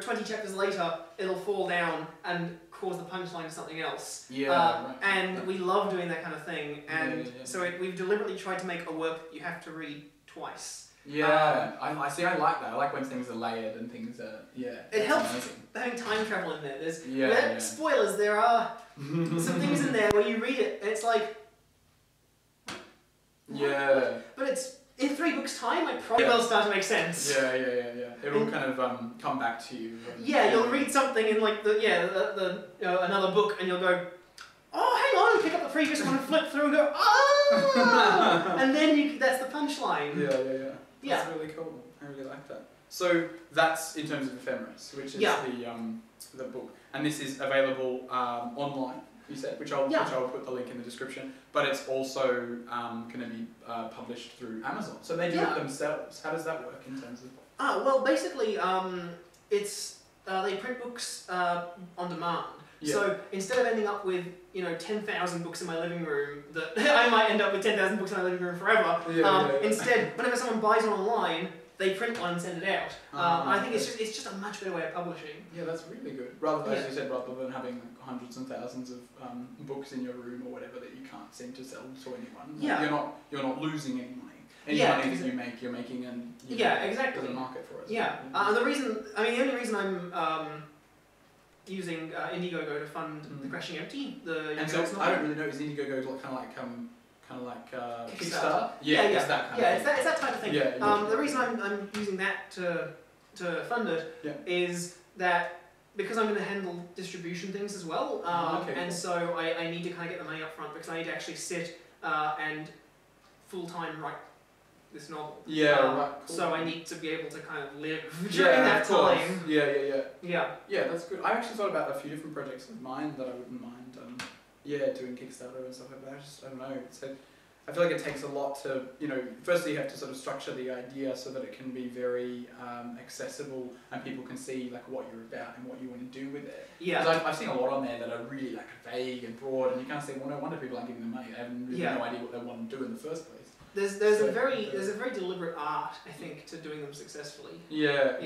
20 chapters later it'll fall down and cause the punchline to something else. And we love doing that kind of thing, and so we've deliberately tried to make a work that you have to read twice. I see. I like that. I like when things are layered and things are. It helps having time travel in there. There's spoilers. There are some things in there where you read it and it's like. But it's in 3 books' time. I probably will start to make sense. It'll kind of come back to you. You'll read something in like another book and you'll go, oh, hang on, pick up the previous one and flip through and go, oh, and then that's the punchline. That's really cool. I really like that. So that's in terms of Ephemeris, which is the book, and this is available online. you said, which I'll put the link in the description. But it's also going to be published through Amazon. So they do it themselves. How does that work in terms of? Well, basically, it's they print books on demand. Yeah. So instead of ending up with 10,000 books in my living room, that I might end up with 10,000 books in my living room forever. Instead, whenever someone buys one online, they print one and send it out. I think it's just a much better way of publishing. Yeah, that's really good. Rather than, as you said, rather than having hundreds and thousands of books in your room or whatever that you can't seem to sell to anyone. Yeah. You're not losing any money. Any money that you make, you're making, and exactly. There's a market for it. Yeah. The only reason I'm using Indiegogo to fund The Crashing Empty, and so I don't really know. Is Indiegogo kind of like Kickstarter? Yeah, it's that kind of thing. It's that type of thing. The reason I'm using that to fund it is that because I'm going to handle distribution things as well, and so I need to kind of get the money up front because I need to actually sit and full-time write this novel. Right. Cool. So I need to be able to kind of live during that time. Yeah, that's good. I actually thought about a few different projects of mine that I wouldn't mind. Doing Kickstarter and stuff like that. I don't know. So I feel like it takes a lot to, firstly you have to sort of structure the idea so that it can be very accessible and people can see like what you're about and what you want to do with it. Yeah. Because I've seen a lot on there that are really like vague and broad, and you kind of say, well, no wonder people aren't giving them money. They have really no idea what they want to do in the first place. There's a very deliberate art, I think, to doing them successfully. Yeah.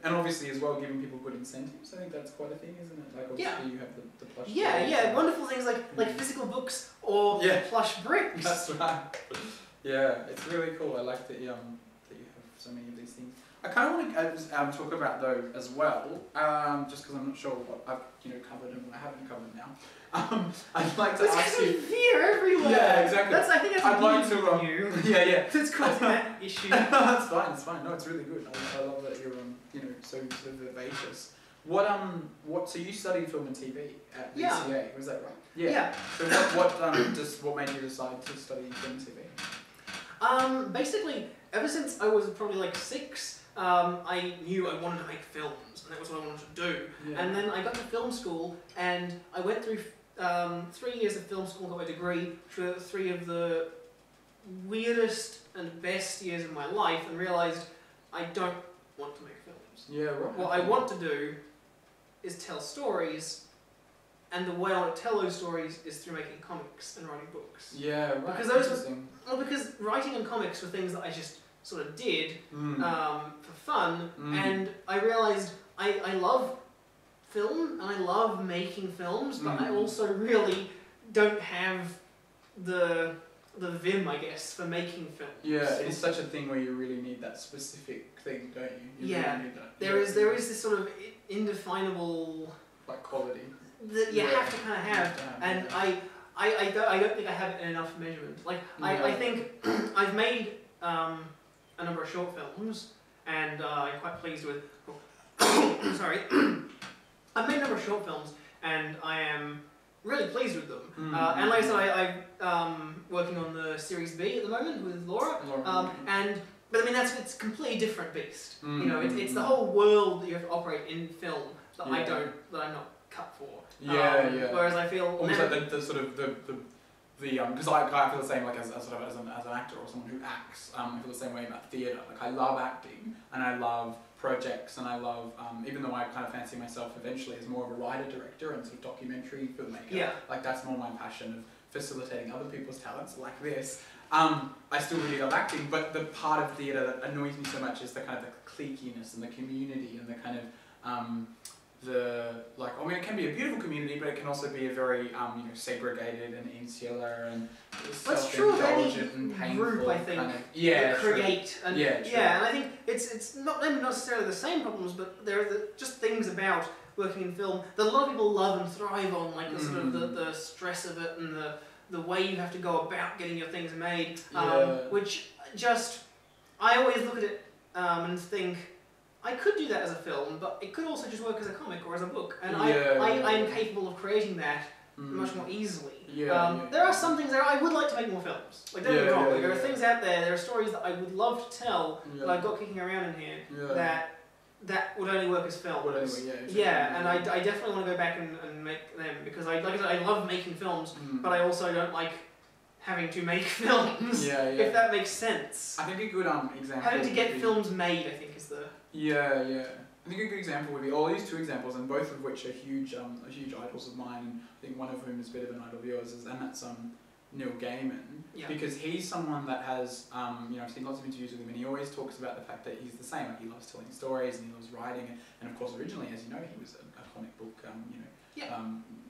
And obviously as well giving people good incentives. I think that's quite a thing, isn't it? Like obviously you have the plush. Wonderful things like physical books or plush bricks. That's right. Yeah, it's really cool. I like that you have so many of these things. I kind of want to talk about though as well, just because I'm not sure what I've covered and what I haven't covered now. I'd like to ask you. Fear everywhere. Yeah, exactly. I think that's I'd like to. You. It's causing that issue. That's fine. No, it's really good. I love that you're so vivacious. So you studied film and TV at UCA, was that right? Yeah. So what made you decide to study film and TV? Basically, ever since I was probably like 6, I knew I wanted to make films, and that was what I wanted to do. Yeah. And then I got to film school, and I went through 3 years of film school, got my degree, which were 3 of the weirdest and best years of my life, and realised I don't want to make films. Yeah, right. What I want to do is tell stories, and the way I want to tell those stories is through making comics and writing books. Yeah, right. Because writing and comics were things that I just sort of did for fun, and I realised I love film and I love making films, but I also really don't have the vim, I guess, for making films. Yeah, it's such a thing where you really need that specific thing, don't you? You really need that. There is this sort of indefinable like quality that you have to kind of have, and I don't think I have it in enough measurement. Like I think I've made a number of short films, and I'm quite pleased with. Sorry, I've made a number of short films, and I am really pleased with them. And like I said, I'm working on the Series B at the moment with Laura. But I mean it's a completely different beast. It's the whole world that you have to operate in film that I'm not cut for. Whereas I feel almost like the sort of the because I feel the same like as an actor or someone who acts. I feel the same way about theatre. Like I love acting and I love projects and I love even though I kind of fancy myself eventually as more of a writer director and sort of documentary filmmaker. Like that's more my passion of facilitating other people's talents like this. I still really love acting, but the part of theatre that annoys me so much is the kind of the cliquiness and the community and the kind of it can be a beautiful community, but it can also be a very segregated and insular and self-indulgent and painful group, I think, kind of, create and and I think it's not necessarily the same problems, but there are just things about working in film that a lot of people love and thrive on, like the sort of the stress of it and the way you have to go about getting your things made, which just I always look at it and think, I could do that as a film, but it could also just work as a comic or as a book, and I am capable of creating that much more easily. There are some things there I would like to make more films. Like don't get me wrong, there are things out there, there are stories that I would love to tell that I've got kicking around in here that would only work as films. Would only, and I definitely want to go back and make them because like I said, I love making films, but I also don't like having to make films. If that makes sense. I think a good example. Having to get films made, I think, is the. I think a good example would be, I'll use two examples, and both of which are huge idols of mine, and I think one of whom is a bit of an idol of yours, and that's Neil Gaiman, because he's someone that has, I've seen lots of interviews with him, and he always talks about the fact that he's the same, like he loves telling stories, and he loves writing, and of course originally, as you know, he was a comic book,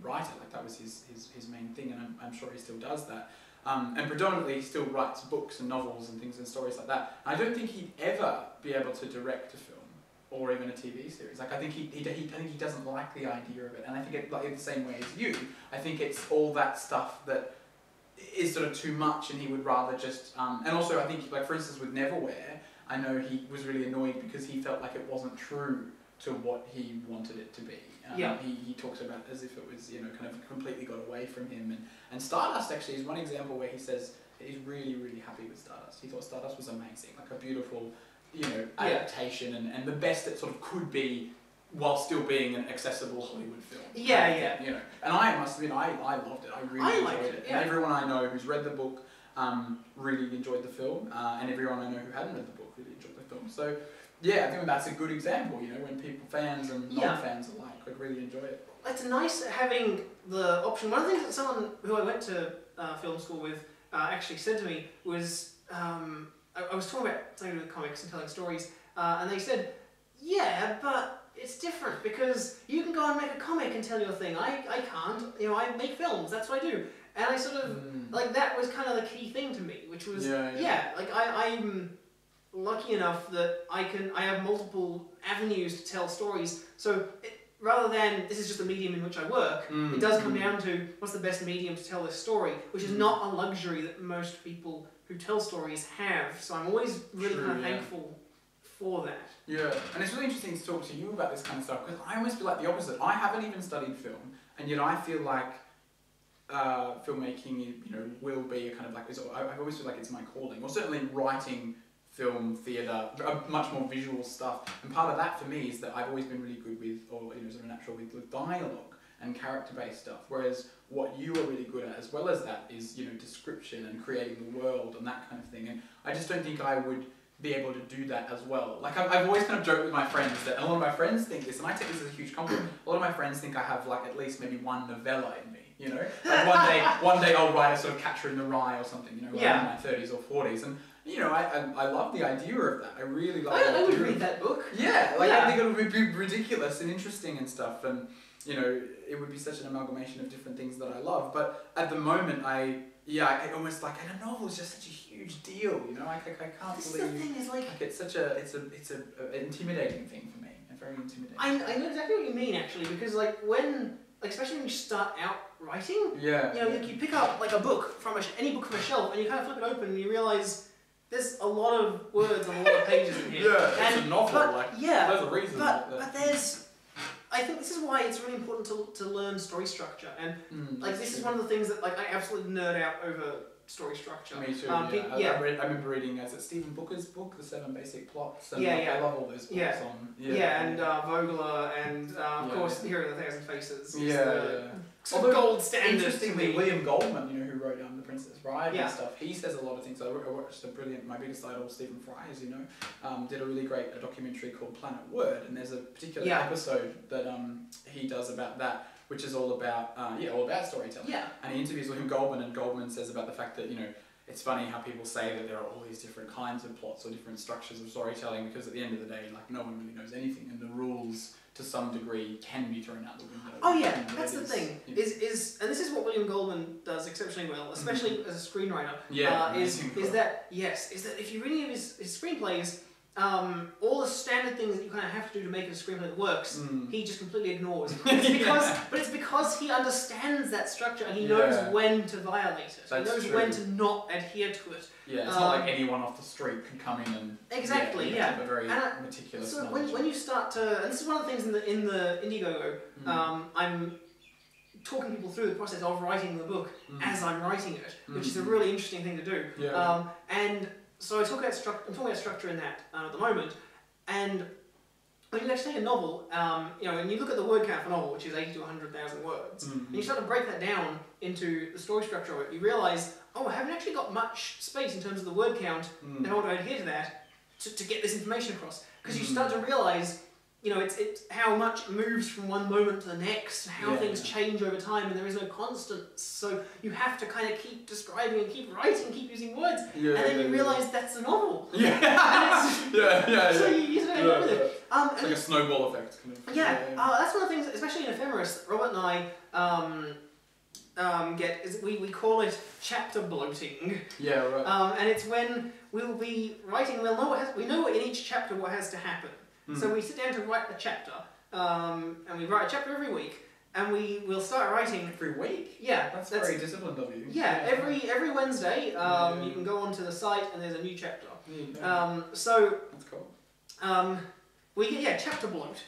writer, like that was his main thing, and I'm sure he still does that. And predominantly he still writes books and novels and things and stories like that. I don't think he'd ever be able to direct a film or even a TV series. Like I think he doesn't like the idea of it, and I think like in the same way as you, I think it's all that stuff that is sort of too much, and he would rather just. And also I think, like for instance with Neverwhere, I know he was really annoyed because he felt like it wasn't true to what he wanted it to be. He talks about it as if it was, kind of completely got away from him. And Stardust actually is one example where he says he's really, really happy with Stardust. He thought Stardust was amazing, like a beautiful, adaptation and the best it sort of could be while still being an accessible Hollywood film. And I must admit, I loved it. I really enjoyed it. And everyone I know who's read the book really enjoyed the film, and everyone I know who hadn't read the book really enjoyed the film. So I think that's a good example, when people, fans and non-fans alike, could really enjoy it. It's nice having the option. One of the things that someone who I went to film school with actually said to me was, I was talking about something to do with comics and telling stories, and they said, but it's different because you can go and make a comic and tell your thing. I can't. I make films. That's what I do. And I sort of, like, that was kind of the key thing to me, which was, like, I'm lucky enough that I have multiple avenues to tell stories. So rather than this is just the medium in which I work, it does come down to what's the best medium to tell this story, which is not a luxury that most people who tell stories have. So I'm always really kind of thankful for that. Yeah, and it's really interesting to talk to you about this kind of stuff because I almost feel like the opposite. I haven't even studied film, and yet I feel like filmmaking, will be a kind of like, I always feel like it's my calling, or certainly writing film, theatre, much more visual stuff. And part of that for me is that I've always been really good with, or sort of natural with dialogue and character-based stuff. Whereas what you are really good at, as well as that, is description and creating the world and that kind of thing. And I just don't think I would be able to do that as well. Like I've always kind of joked with my friends that, and a lot of my friends think this, and I take this as a huge compliment. A lot of my friends think I have like at least maybe one novella in me. Like one day I'll write a sort of Catcher in the Rye or something. When I'm in my 30s or 40s, and I love the idea of that. I really like. I would read that book. I think it would be ridiculous and interesting and stuff, and it would be such an amalgamation of different things that I love. But at the moment, I almost like a novel is just such a huge deal. I can't believe. The thing is like it's such a intimidating thing for me. Very intimidating. I know exactly what you mean actually, because like especially when you start out writing, you pick up like a book from any book from a shelf and you kind of flip it open and you realise there's a lot of words and a lot of pages in here. It's a novel. There's a reason. But there's, I think this is why it's really important to learn story structure, and this is one of the things that like I absolutely nerd out over story structure. Me too. I remember reading Stephen Booker's book, The 7 Basic Plots. And I love all those books and Vogler and of course Hero of a Thousand Faces. Although gold standard. Interestingly, William Goldman, who wrote The Princess Bride and stuff, he says a lot of things. I watched a brilliant, my biggest idol, Stephen Fry, as you know, did a really great documentary called Planet Word, and there's a particular episode that he does about that, which is all about storytelling. And he interviews William Goldman, and Goldman says about the fact that it's funny how people say that there are all these different kinds of plots or different structures of storytelling, because at the end of the day, like no one really knows anything, and the rules to some degree can be thrown out the window. That's the thing. And this is what William Goldman does exceptionally well, especially as a screenwriter. Is that if you read any of his screenplays, all the standard things that you kind of have to do to make a screenplay that works, he just completely ignores. But it's because he understands that structure and he knows when to violate it. He knows when to not adhere to it. It's not like anyone off the street can come in and have a very meticulous so knowledge. when you start to, and this is one of the things in the Indiegogo, I'm talking people through the process of writing the book as I'm writing it, which is a really interesting thing to do. And so I'm talking about structure in that at the moment, and when you actually take a novel, you know, and you look at the word count for a novel, which is 80 to 100,000 words, and you start to break that down into the story structure of it, you realise, oh, I haven't actually got much space in terms of the word count, and I want to adhere to that to get this information across. Because you start to realise, you know, it's how much moves from one moment to the next, how things change over time, and there is no constant. So you have to kind of keep describing and keep writing, keep using words, and then you realise that's a novel. So you sort of end up with it. It's like a snowball effect, kind of. That's one of the things, especially in Ephemeris, that Robert and I get is we call it chapter bloating. Yeah, right. And it's when we'll be writing, we know in each chapter what has to happen. So we sit down to write the chapter, and we write a chapter every week, and we'll start writing every week. Yeah, that's very disciplined of you. Yeah, every Wednesday, you can go onto the site and there's a new chapter. So that's cool. We get chapter bloat,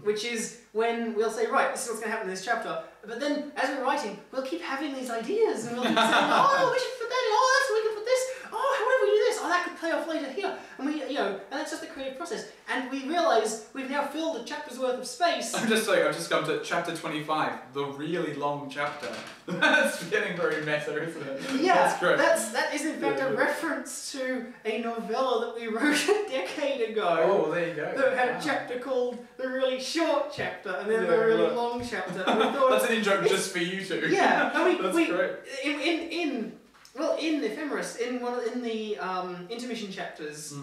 which is when we'll say, right, this is what's going to happen in this chapter. But then, as we're writing, we'll keep having these ideas, and we'll keep saying, oh, we should put that in. Oh, that's we can put this. Oh, how would we do this? Oh, that could play off later here. And we, and that's just the creative process. And we realise we've now filled a chapter's worth of space. I've just come to chapter 25, the really long chapter. That's getting very meta, isn't it? Yeah, that's great. That is in fact a reference to a novella that we wrote a decade ago. Oh, there you go. That had a chapter called the really short chapter, and then the really long chapter. And we thought, that's an in-joke just for you two. Yeah, and that's great. In Ephemeris, in the intermission chapters,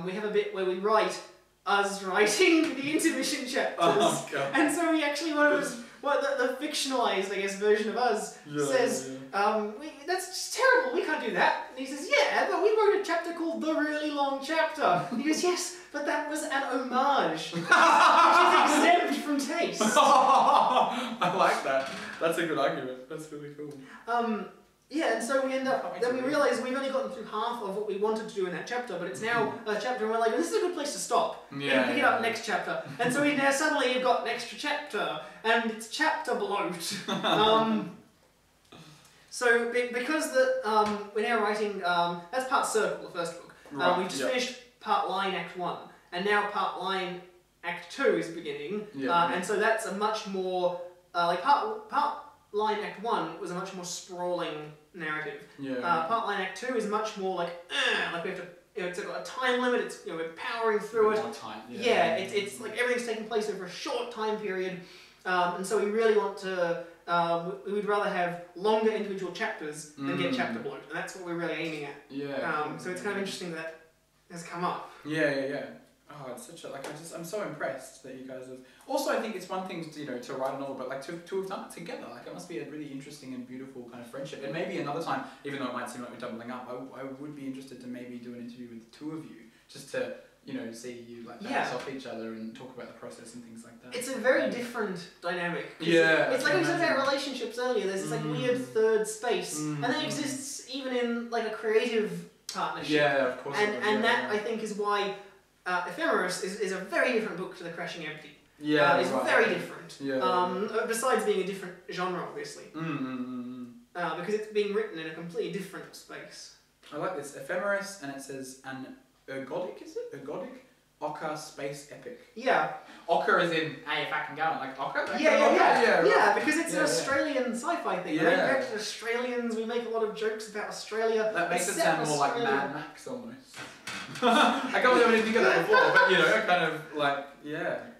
we have a bit where we write us writing the intermission chapters, and so we actually the fictionalized, I guess, version of us says, that's just terrible, we can't do that. And he says, yeah, but we wrote a chapter called The Really Long Chapter. And he goes, yes, but that was an homage, which is exempt from taste. I like that. That's a good argument. That's really cool. Yeah, and so we end up, then we realise we've only gotten through half of what we wanted to do in that chapter, but it's now a chapter and we're like, this is a good place to stop. Pick it up next chapter. And so we now suddenly have got an extra chapter, and it's chapter bloat. So because we're now writing, that's part Circle, the first book. We've just finished part Line Act 1, and now part Line Act 2 is beginning, and so that's a much more, part Line Act 1 was a much more sprawling narrative. Part Line Act 2 is much more like we have to, it's got a time limit, it's, we're powering through it. It's like everything's taking place over a short time period, and so we really want to, we would rather have longer individual chapters than get chapter bloat, and that's what we're really aiming at. So it's kind of interesting that has come up. Oh, it's such a, I'm so impressed that you guys have... Also, I think it's one thing to write a novel, but to have done it together, it must be a really interesting and beautiful kind of friendship. And maybe another time, even though it might seem like we're doubling up, I would be interested to maybe do an interview with the two of you, just to, see you bounce off each other and talk about the process and things like that. It's a very different dynamic. It's like we said about relationships earlier, there's this weird third space, and that exists even in a creative partnership. Yeah, of course. And that, I think, is why Ephemeris is a very different book to The Crashing Empty. It's very different. Besides being a different genre, obviously. Because it's being written in a completely different space. I like this. Ephemeris, and it says an ergodic, is it? Ergodic? Ochre space epic. Yeah. Ochre is in, hey, if I can go, like ochre? Yeah, because it's an Australian sci-fi thing. Yeah. Right? We're Australians, we make a lot of jokes about Australia. That makes it sound more like Mad Max almost. I can't believe I didn't think of that before, but kind of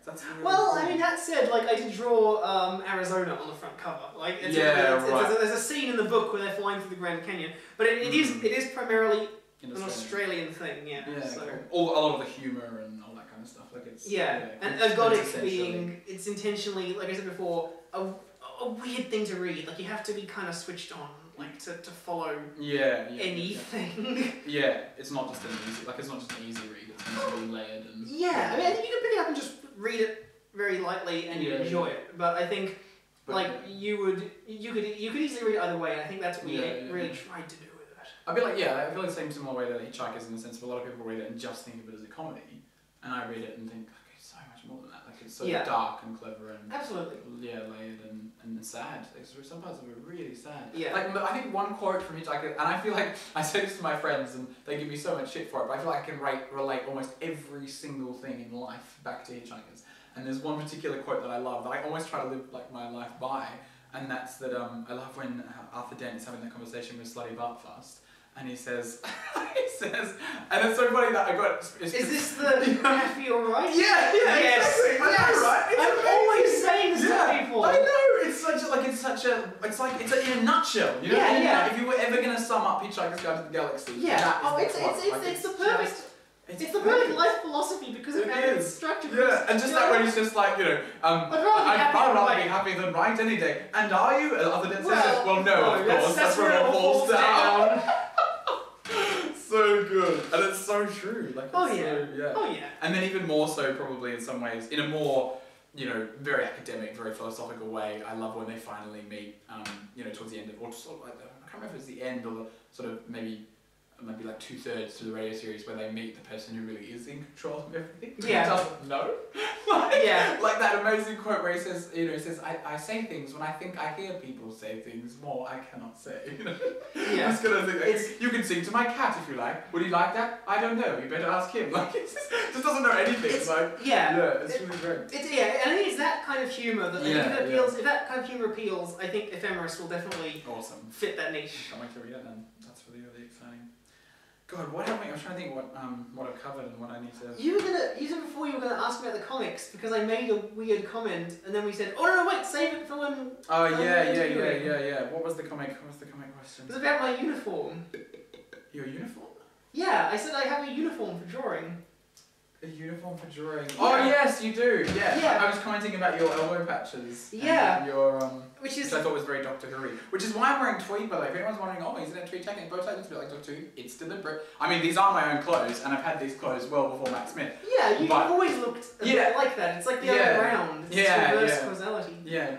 that's really well, cool. I mean, that said, I did draw Arizona on the front cover. There's a scene in the book where they're flying through the Grand Canyon, but it is primarily an Australian thing, so. Cool. A lot of the humour and all that kind of stuff, and ergodic being, it's intentionally, like I said before, a weird thing to read. You have to be kind of switched on, to follow anything. It's not just an easy read. It's meant to be layered and. I mean, I think you can pick it up and just read it very lightly and you enjoy it. But I think, you could easily read it either way. And I think that's what we really tried to do with it. I feel the same similar way that Hitchhikers, in the sense of a lot of people read it and just think of it as a comedy, and I read it and think, okay, so much more than that. so Yeah. dark and clever and Absolutely. layered and sad. Some parts of it are really sad. Yeah. Like I think one quote from Hitchhiker, and I feel like I say this to my friends and they give me so much shit for it, but I feel like I can relate almost every single thing in life back to Hitchhikers. And there's one particular quote that I love that I almost try to live like my life by, and that's that I love when Arthur Dent is having that conversation with Slutty Bartfast. And he says, and it's so funny that I got. Is this the happy or right? Yeah, Yes. exactly. I know, right? I'm always saying this to people. I know. It's in a nutshell. You know, Yeah, and, yeah. If you were ever gonna sum up Hitchhiker's Guide to the Galaxy, Yeah. that is Oh, the it's plot. the perfect. It's the perfect life philosophy because of how it's structured. Yeah, and just that when he's just like, I'd rather be happy than right any day. And are you? Other than Well, no, of course. That's where it all falls down. So good, and it's so true. Like, Oh it's yeah. so, yeah. Oh yeah. And then even more so, probably in some ways, in a more, very academic, very philosophical way. I love when they finally meet, towards the end of, or sort of like I can't remember if it's the end or the sort of maybe like 2/3 through the radio series where they meet the person who really is in control of everything. Yeah. Who doesn't know. Like that amazing quote where he says, I say things when I think I hear people say things more I cannot say. Yeah. This kind of thing. You can sing to my cat if you like. Would he like that? I don't know. You better ask him. Like, it just doesn't know anything. It's really great. And I think it's that kind of humour that if that kind of humour appeals, I think Ephemeris will definitely fit that niche. Can't wait to read it then. That's really, really exciting. God, what happened? I was trying to think what I've covered and what I need to. You said before you were gonna ask me about the comics because I made a weird comment and then we said, oh no, wait, save it for when. Oh yeah. What was the comic? What was the comic question? It was about my uniform. Your uniform? Yeah, I said I have a uniform for drawing. A uniform for drawing. Oh yes, you do. Yeah. I was commenting about your elbow patches. Yeah. And your which I thought was very Doctor Who-y. Which is why I'm wearing tweed, by the way. If anyone's wondering, oh, he's in a tweed jacket and bow tie, looks a bit like Doctor Who. It's deliberate. I mean, these are my own clothes, and I've had these clothes well before Matt Smith. Yeah, you've always looked a bit like that. It's like the other way around. It's reverse causality. Yeah.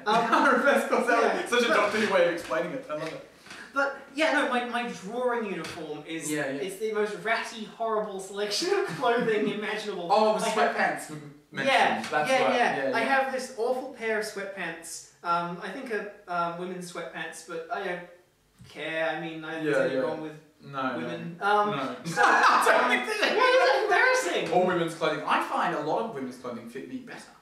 Reverse causality. Such a Doctor Who way of explaining it. I love it. But yeah, no, my drawing uniform is it's the most ratty, horrible selection of clothing imaginable. Oh, the sweatpants. That's right. I have this awful pair of sweatpants. I think are women's sweatpants, but I don't care. I mean, there's anything wrong with women. No. So, why is that embarrassing? All women's clothing. I find a lot of women's clothing fit me better.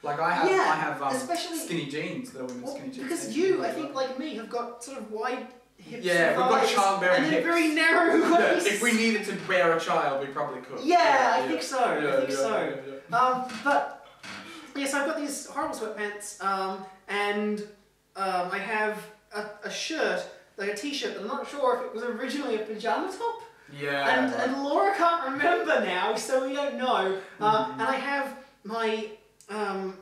Like I have especially skinny jeans that are women's skinny jeans. Because you, I think, like me, have got sort of wide hips we've and got thighs, childbearing and hips. very narrow waist. If we needed to bear a child, we probably could. I think so. I think so. But yes, I've got these horrible sweatpants, and I have a shirt, like a t-shirt, but I'm not sure if it was originally a pajama top. And Laura can't remember now, so we don't know. And I have my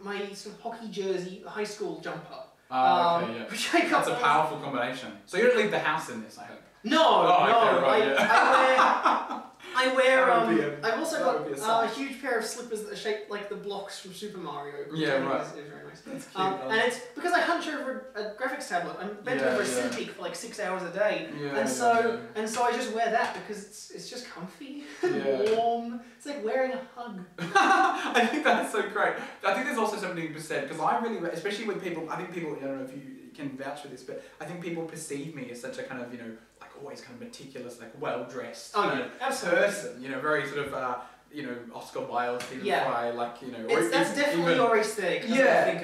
my sort of hockey jersey, high school jumper. Which I got. That's a powerful combination. So you don't leave the house in this, I hope. No, I wear. I've also be got a huge pair of slippers that are shaped like the blocks from Super Mario. Which Yeah, I think right. is very nice. That's cute. And it's because I hunch over a graphics tablet. I'm bent over a Cintiq for like 6 hours a day, and so I just wear that because it's just comfy and warm. It's like wearing a hug. I think that's so great. I think there's also something to be said because I really, especially with people. I think people. I don't know if you can vouch for this, but I think people perceive me as such a kind of like always kind of meticulous, like well dressed person. Very sort of. Oscar Wilde, Stephen Fry, that's definitely your aesthetic.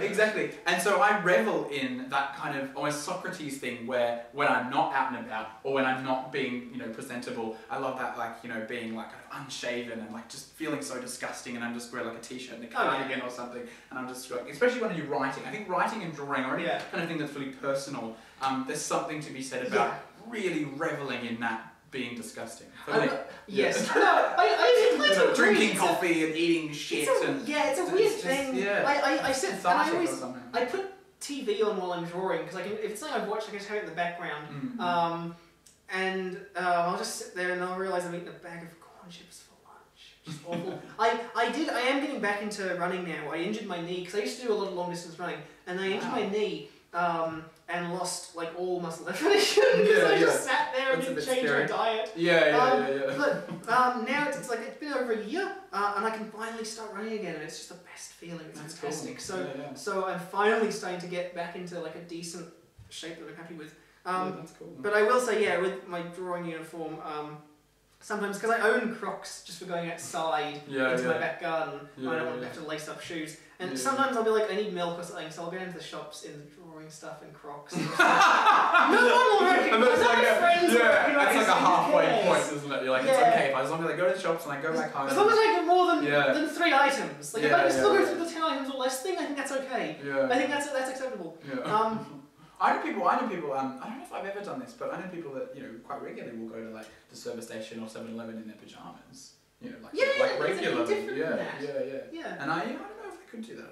Exactly. And so I revel in that kind of almost Socrates thing where when I'm not out and about or when I'm not being, presentable, I love that being like kind of unshaven and like just feeling so disgusting and I'm just wearing like a t-shirt and a cardigan or something and I'm just like, especially when I do writing. I think writing and drawing are any kind of thing that's really personal. There's something to be said about really reveling in that being disgusting. Yes. No, I think drinking coffee and eating shit. It's a weird thing. I sit and I put TV on while I'm drawing because if it's something I've watched, I can just have it in the background. And I'll just sit there and I'll realise I'm eating a bag of corn chips for lunch. Just awful. I am getting back into running now. I injured my knee because I used to do a lot of long distance running, and I injured my knee. And lost like all muscle definition because I just sat there and didn't change my diet. But now it's been over a year and I can finally start running again and it's just a best feeling. It's That's fantastic. cool. So I'm finally starting to get back into like a decent shape that I'm happy with. That's cool. But I will say, yeah, with my drawing uniform, sometimes, because I own Crocs just for going outside into my back garden, I don't want to have to lace up shoes. And sometimes I'll be like, I need milk or something, so I'll go into the shops in the drawing stuff and Crocs. And no one will recognize. It's like friends it's like a halfway point, isn't it? You're like, it's okay, as long as I go to the shops and I go back home. As long as I get more than 3 items. Like if I can still go through the 10 items or less thing, I think that's okay. I think that's acceptable. I know people, I don't know if I've ever done this, but I know people that, quite regularly will go to like the service station or 7-Eleven in their pyjamas. Like regularly. Yeah. And I don't know if I could do that.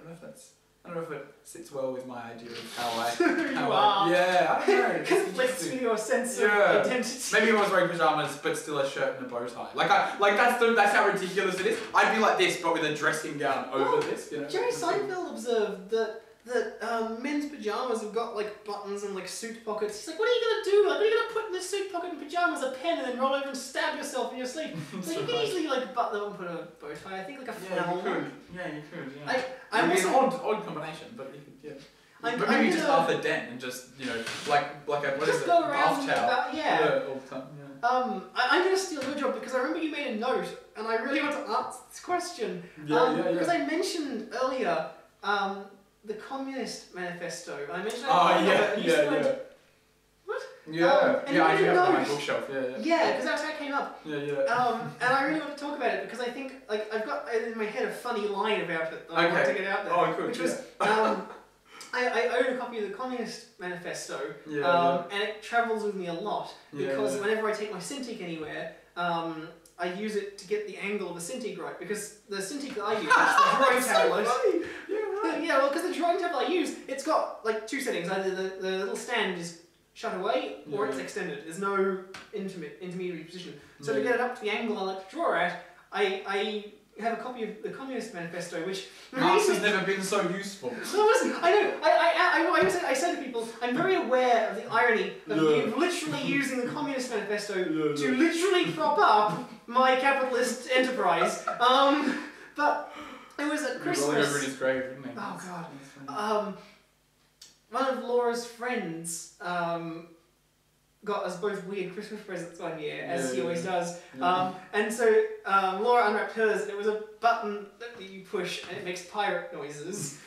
I don't know if it sits well with my idea of how I I don't know. Conflicts with your sense of identity. Maybe if I was wearing pyjamas but still a shirt and a bow tie. That's how ridiculous it is. I'd be like this but with a dressing gown over this. Jerry Seinfeld observed that men's pajamas have got like buttons and like suit pockets. He's like, what are you gonna do? Like, what are you gonna put in the suit pocket in pajamas? A pen and then roll over and stab yourself in your sleep. So you can easily like button them and put a bow tie. I think like a flannel. You could. Yeah. I'm it's an odd combination, but you could. But maybe just Arthur Dent and just like a what is it? Go around bath towel. All the time. I'm gonna steal your job because I remember you made a note and I really want to ask this question. Because I mentioned earlier. The Communist Manifesto. I mentioned What? I have it on my bookshelf. Yeah, because that's how it came up. And I really want to talk about it because I think I've got in my head a funny line about it that I want to get out there. Oh, cool. Which was I own a copy of the Communist Manifesto, and it travels with me a lot because whenever I take my Cintiq anywhere, I use it to get the angle of the Cintiq right because the Cintiq that I use, the drawing tablet. Well, because the drawing tablet I use, it's got like 2 settings. Either the little stand is shut away or it's extended. There's no intermediary position. So to get it up to the angle I like to draw at, I have a copy of the Communist Manifesto, which Marx has never been so useful. No, listen, I know. I say to people, I'm very aware of the irony of you literally using the Communist Manifesto to literally prop up my capitalist enterprise. But it was at Christmas. Rolling over in his grave, didn't he? Oh God. One of Laura's friends got us both weird Christmas presents one year, as he always does. And so Laura unwrapped hers, and it was a button that you push, and it makes pirate noises.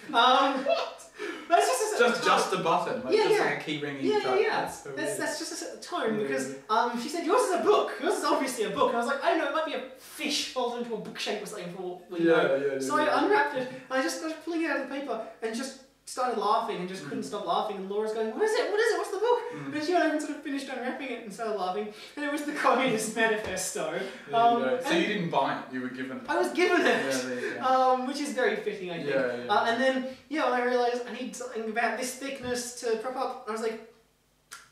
That's just a button, like a key ringing. That's just to set the tone because she said yours is a book. Yours is obviously a book, and I was like, I don't know, it might be a fish folded into a book shape or something for all we know. So I unwrapped it, and I just started pulling it out of the paper and just started laughing and just couldn't stop laughing, and Laura's going, what is it? What's the book? And she went over and sort of finished unwrapping it and started laughing, and it was the Communist Manifesto. So you didn't buy it, you were given it. I was given it, which is very fitting, I think. And then, when I realised I need something about this thickness to prop up, I was like,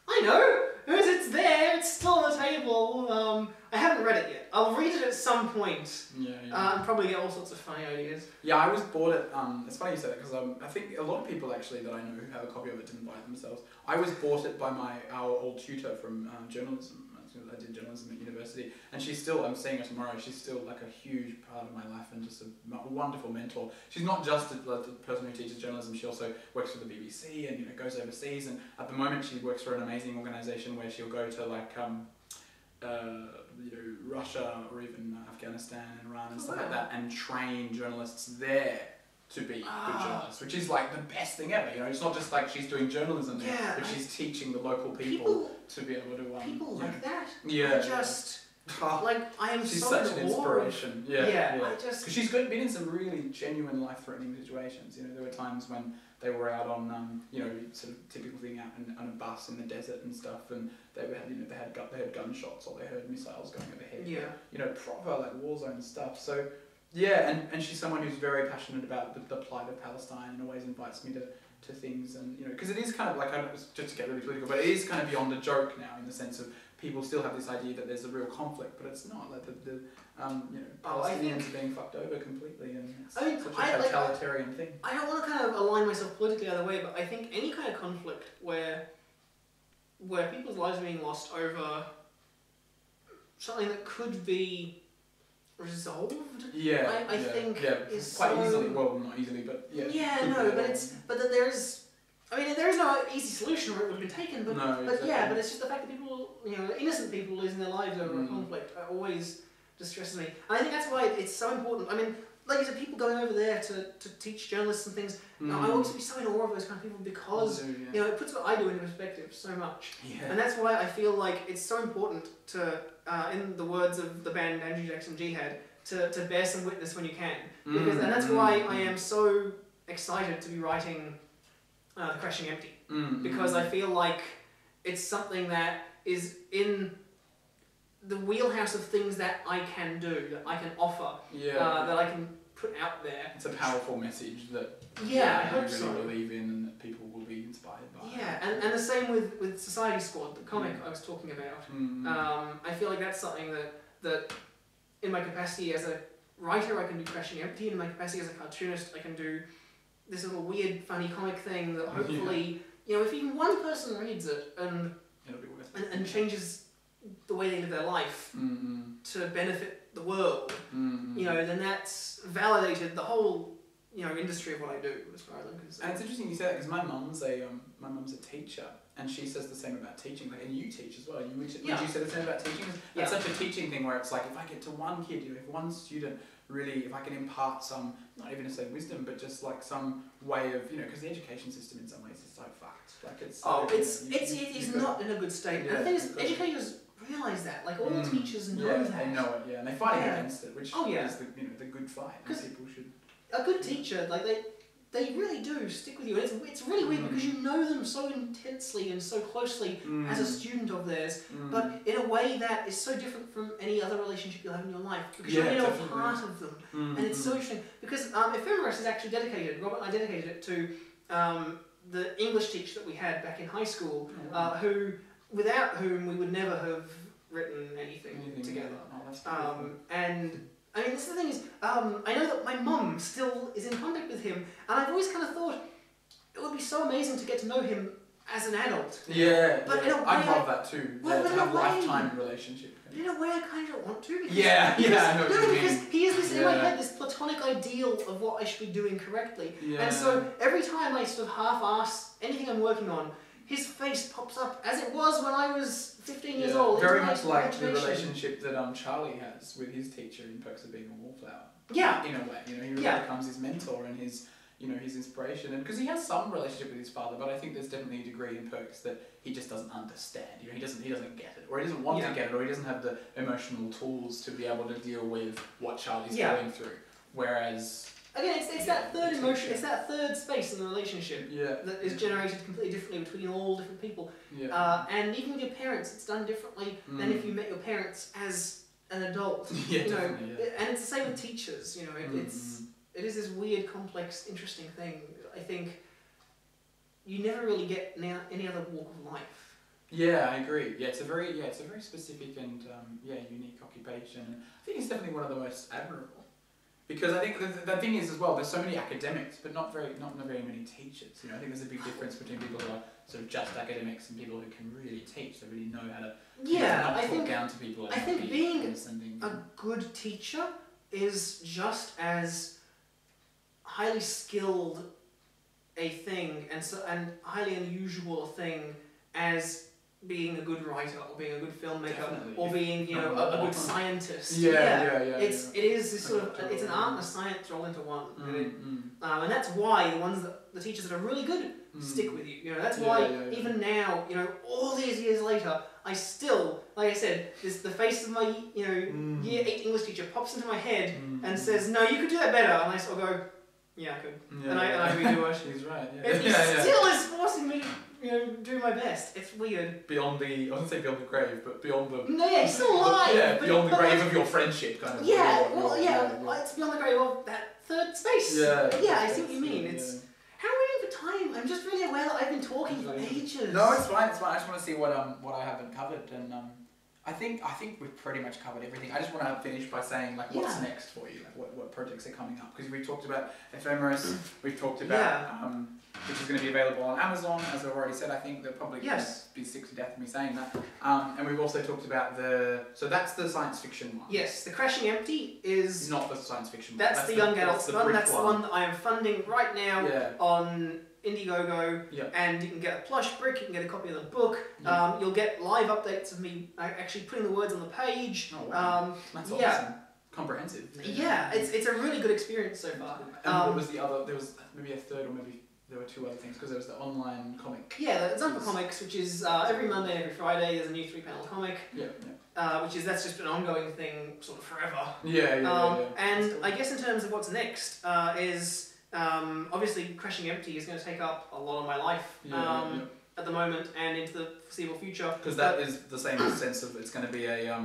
I know, because it's there, it's still on the table. I haven't read it yet. I'll read it at some point. And probably get all sorts of funny ideas. I was bought it. It's funny you say that because I think a lot of people actually that I know who have a copy of it didn't buy it themselves. I was bought it by our old tutor from journalism. I did journalism at university, and she's still. I'm seeing her tomorrow. She's still like a huge part of my life and just a wonderful mentor. She's not just the person who teaches journalism. She also works for the BBC and goes overseas. And at the moment, she works for an amazing organisation where she'll go to like. Russia or even Afghanistan and Iran and stuff like that, and train journalists there to be good journalists, which is like the best thing ever. It's not just like she's doing journalism there, but she's teaching the local people to be able to. People like that. I am she's so such an inspiration. Because she's been in some really genuine life-threatening situations. There were times when they were out on sort of typical thing out on a bus in the desert and stuff, and they had gunshots or they heard missiles going overhead. Proper like war zone stuff. So and she's someone who's very passionate about the plight of Palestine and always invites me to things, and because it is kind of like, I don't know, just to get really political, but it is kind of beyond a joke now in the sense of people still have this idea that there's a real conflict, but it's not. Like the Palestinians are being fucked over completely, and it's such a totalitarian thing. I don't want to kind of align myself politically either way, but I think any kind of conflict where people's lives are being lost over something that could be resolved. Yeah, I think is quite so easily. Well, not easily, but yeah. Yeah, no, but that there's. I mean, there is no easy solution where it would have been taken, but No, but exactly. yeah, but it's just the fact that people, innocent people losing their lives over a conflict always distresses me. And I think that's why it's so important. I mean, like you said, people going over there to teach journalists and things. I always be so in awe of those kind of people because it puts what I do into perspective so much. Yeah. And that's why I feel like it's so important to, in the words of the band Andrew Jackson Jihad, to bear some witness when you can. Because and that's why I am so excited to be writing The Crashing Empty. Because I feel like it's something that is in the wheelhouse of things that I can do, that I can offer, that I can put out there. It's a powerful message that I hope really so. believe in and that people will be inspired by. Yeah, and the same with Society Squad, the comic I was talking about. I feel like that's something that in my capacity as a writer I can do Crashing Empty, and in my capacity as a cartoonist I can do this little weird funny comic thing that hopefully, if even one person reads it and it'll be worth it. And changes the way they live their life to benefit the world, then that's validated the whole industry of what I do, as far as I'm concerned. And it's interesting you say that because my mum's a teacher, and she says the same about teaching. Like, and you teach as well. Would you say the same about teaching? It's such a teaching thing where it's like if I get to one kid, if one student really, if I can impart some, not even to say wisdom, but just like some way of, because the education system in some ways is so fucked. Like it's. So, it is not in a good state. And the thing is, educators realise that. Like all teachers know that. They know it. Yeah, and they fight against it, which is the good fight. And people should. A good teacher, like they really do stick with you. It's really weird because you know them so intensely and so closely as a student of theirs, but in a way that is so different from any other relationship you'll have in your life because you're a part of them. And it's so interesting because Ephemeris is actually dedicated, Robert and I dedicated it to the English teacher that we had back in high school, without whom we would never have written anything together. And I mean, this is the thing is, I know that my mum still is in contact with him, and I've always kind of thought it would be so amazing to get to know him as an adult. But in a way, I love that too. To have a lifetime relationship. But in a way, I kind of don't want to. Because, I know what you mean. Because he is this in my head, this platonic ideal of what I should be doing correctly. And so every time I sort of half-ass anything I'm working on, his face pops up as it was when I was 15 years old. Very much like the relationship that Charlie has with his teacher in Perks of Being a Wallflower. Yeah. In a way, he really becomes his mentor and his, his inspiration. And because he has some relationship with his father, but I think there's definitely a degree in Perks that he just doesn't understand. He doesn't get it, or he doesn't want to get it, or he doesn't have the emotional tools to be able to deal with what Charlie's going through. Whereas. Again, it's that third emotion, it's that third space in the relationship that is generated completely differently between all different people. And even with your parents, it's done differently than if you met your parents as an adult. And it's the same with teachers. It is this weird, complex, interesting thing. I think you never really get in any other walk of life. Yeah, I agree. It's a very specific and unique occupation. And I think it's definitely one of the most admirable. Because I think the thing is as well, there's so many academics, but not very many teachers. I think there's a big difference between people who are sort of just academics and people who can really teach. They really know how to not talk down to people. I think being a good teacher is just as highly skilled a thing and highly unusual a thing as being a good writer or being a good filmmaker or being a good scientist. It is this sort of it's an art and a science rolled into one. And that's why the teachers that are really good stick with you. That's why even now, all these years later, I still, like I said, the face of my year 8 English teacher pops into my head and says, "No, you could do that better," and I sort of go, "Yeah, I could," and I redo it. She's right. It still is forcing me to. Do my best. It's weird. Beyond the, I wasn't say beyond the grave, but beyond the. No, yeah, it's still alive. Beyond the grave of your friendship, kind of. It's beyond the grave of that third space. I see what you mean. It's how are we doing for time? I'm just really aware that I've been talking for ages. No, it's fine. I just want to see what I haven't covered, and I think we've pretty much covered everything. I just want to finish by saying what's next for you, what projects are coming up, because we've talked about Ephemeris, we've talked about which is going to be available on Amazon, as I've already said. I think they'll probably be sick to death of me saying that. And we've also talked about so that's the science fiction one. Yes, The Crashing Empty is... Not the science fiction one. That's the young adults one. That's the one that I am funding right now on Indiegogo, and you can get a plush brick, you can get a copy of the book, you'll get live updates of me actually putting the words on the page. Oh, wow. That's awesome. Comprehensive. Yeah, it's a really good experience so far. And what was the other? There was maybe a third, or maybe there were two other things, because there was the online comic. Yeah, the Zumba Comics, which is every Monday and every Friday there's a new 3-panel comic. That's just an ongoing thing sort of forever. And I guess in terms of what's next is... obviously, Crashing Empty is going to take up a lot of my life at the moment and into the foreseeable future. Because that is the same sense of it's going to be a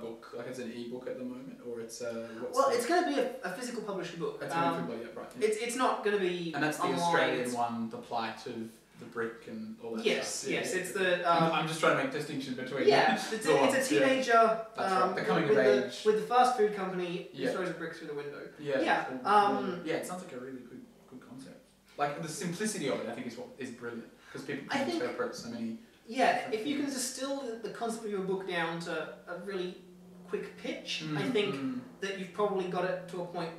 book, like it's an e-book at the moment, or it's it's going to be a physical published book. It's going to be right. It's not going to be. And that's the online. Australian one, the plight of the brick and all that. Yes, it's the. I'm just trying to make distinction between. It's a teenager. That's right. The coming of age with the fast food company who throws a brick through the window. It sounds like a really good concept. Like the simplicity of it, I think is brilliant, because people can interpret so many. Yeah, if you can distill the concept of your book down to a really quick pitch, I think that you've probably got it to a point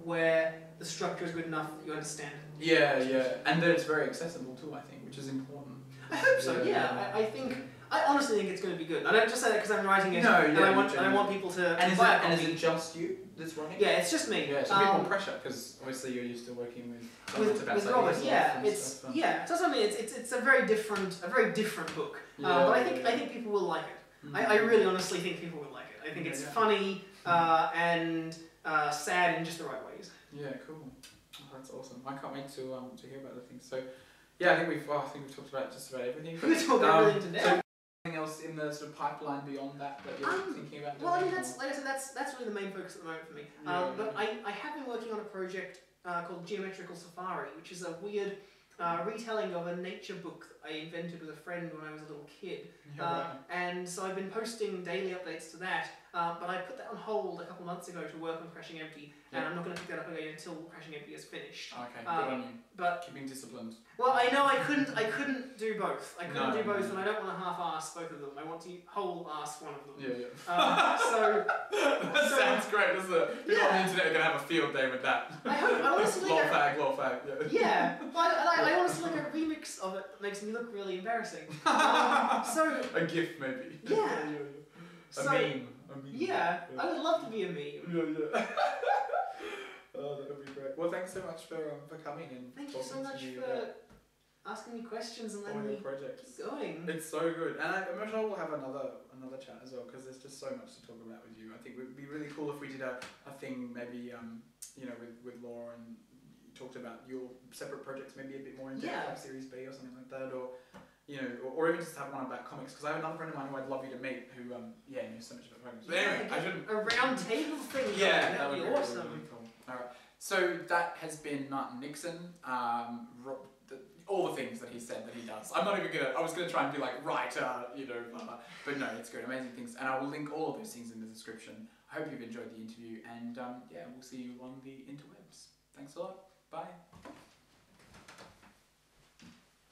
where the structure is good enough that you understand it. Yeah, and that it's very accessible too, I think, which is important. I hope so, I honestly think it's going to be good. I don't just say that because I'm writing it, I want people to buy it. And is it just you that's writing? Yeah, it's just me. Yeah, it's a bit more pressure, because obviously you're used to working with Robert. It's it's a very different book. But I think people will like it. I really honestly think people will like it. I think it's funny and sad in just the right ways. Yeah, cool. Oh, that's awesome. I can't wait to hear about the things. So, yeah, I think we've talked about just about everything. We've talked about everything today. Anything else in the sort of pipeline beyond that you're thinking about doing? Well, I mean, like I said, that's really the main focus at the moment for me. But I have been working on a project called Geometrical Safari, which is a weird retelling of a nature book that I invented with a friend when I was a little kid. And so I've been posting daily updates to that, but I put that on hold a couple months ago to work on Crashing Empty, and I'm not going to pick that up again until Crashing Empty is finished. Okay, good on you. But keeping disciplined. Well, I know I couldn't do both. I couldn't do both, and I don't want to half-ass both of them. I want to whole-ass one of them. That sounds great, doesn't it? People on the internet are going to have a field day with that. I honestly law fag. I honestly like a remix of it that makes me look really embarrassing. A GIF maybe. A meme. I would love to be a meme. Oh, that would be great. Well, thanks so much for coming and thank you so much for asking me questions and letting me keep going. It's so good, and I'm sure we'll have another chat as well, because there's just so much to talk about with you. I think it would be really cool if we did a thing maybe with Laura, and you talked about your separate projects maybe a bit more in depth, like Series B or something like that, or even just have one about comics, because I have another friend of mine who I'd love you to meet who knows so much about comics. But anyway, I shouldn't. A round table thing. That would be awesome. Really cool. Alright, so that has been Martin Nixon. All the things that he said that he does. I'm not even gonna. I was gonna try and be like writer, blah, blah. But no, it's good, amazing things, and I will link all of those things in the description. I hope you've enjoyed the interview, and we'll see you on the interwebs. Thanks a lot. Bye.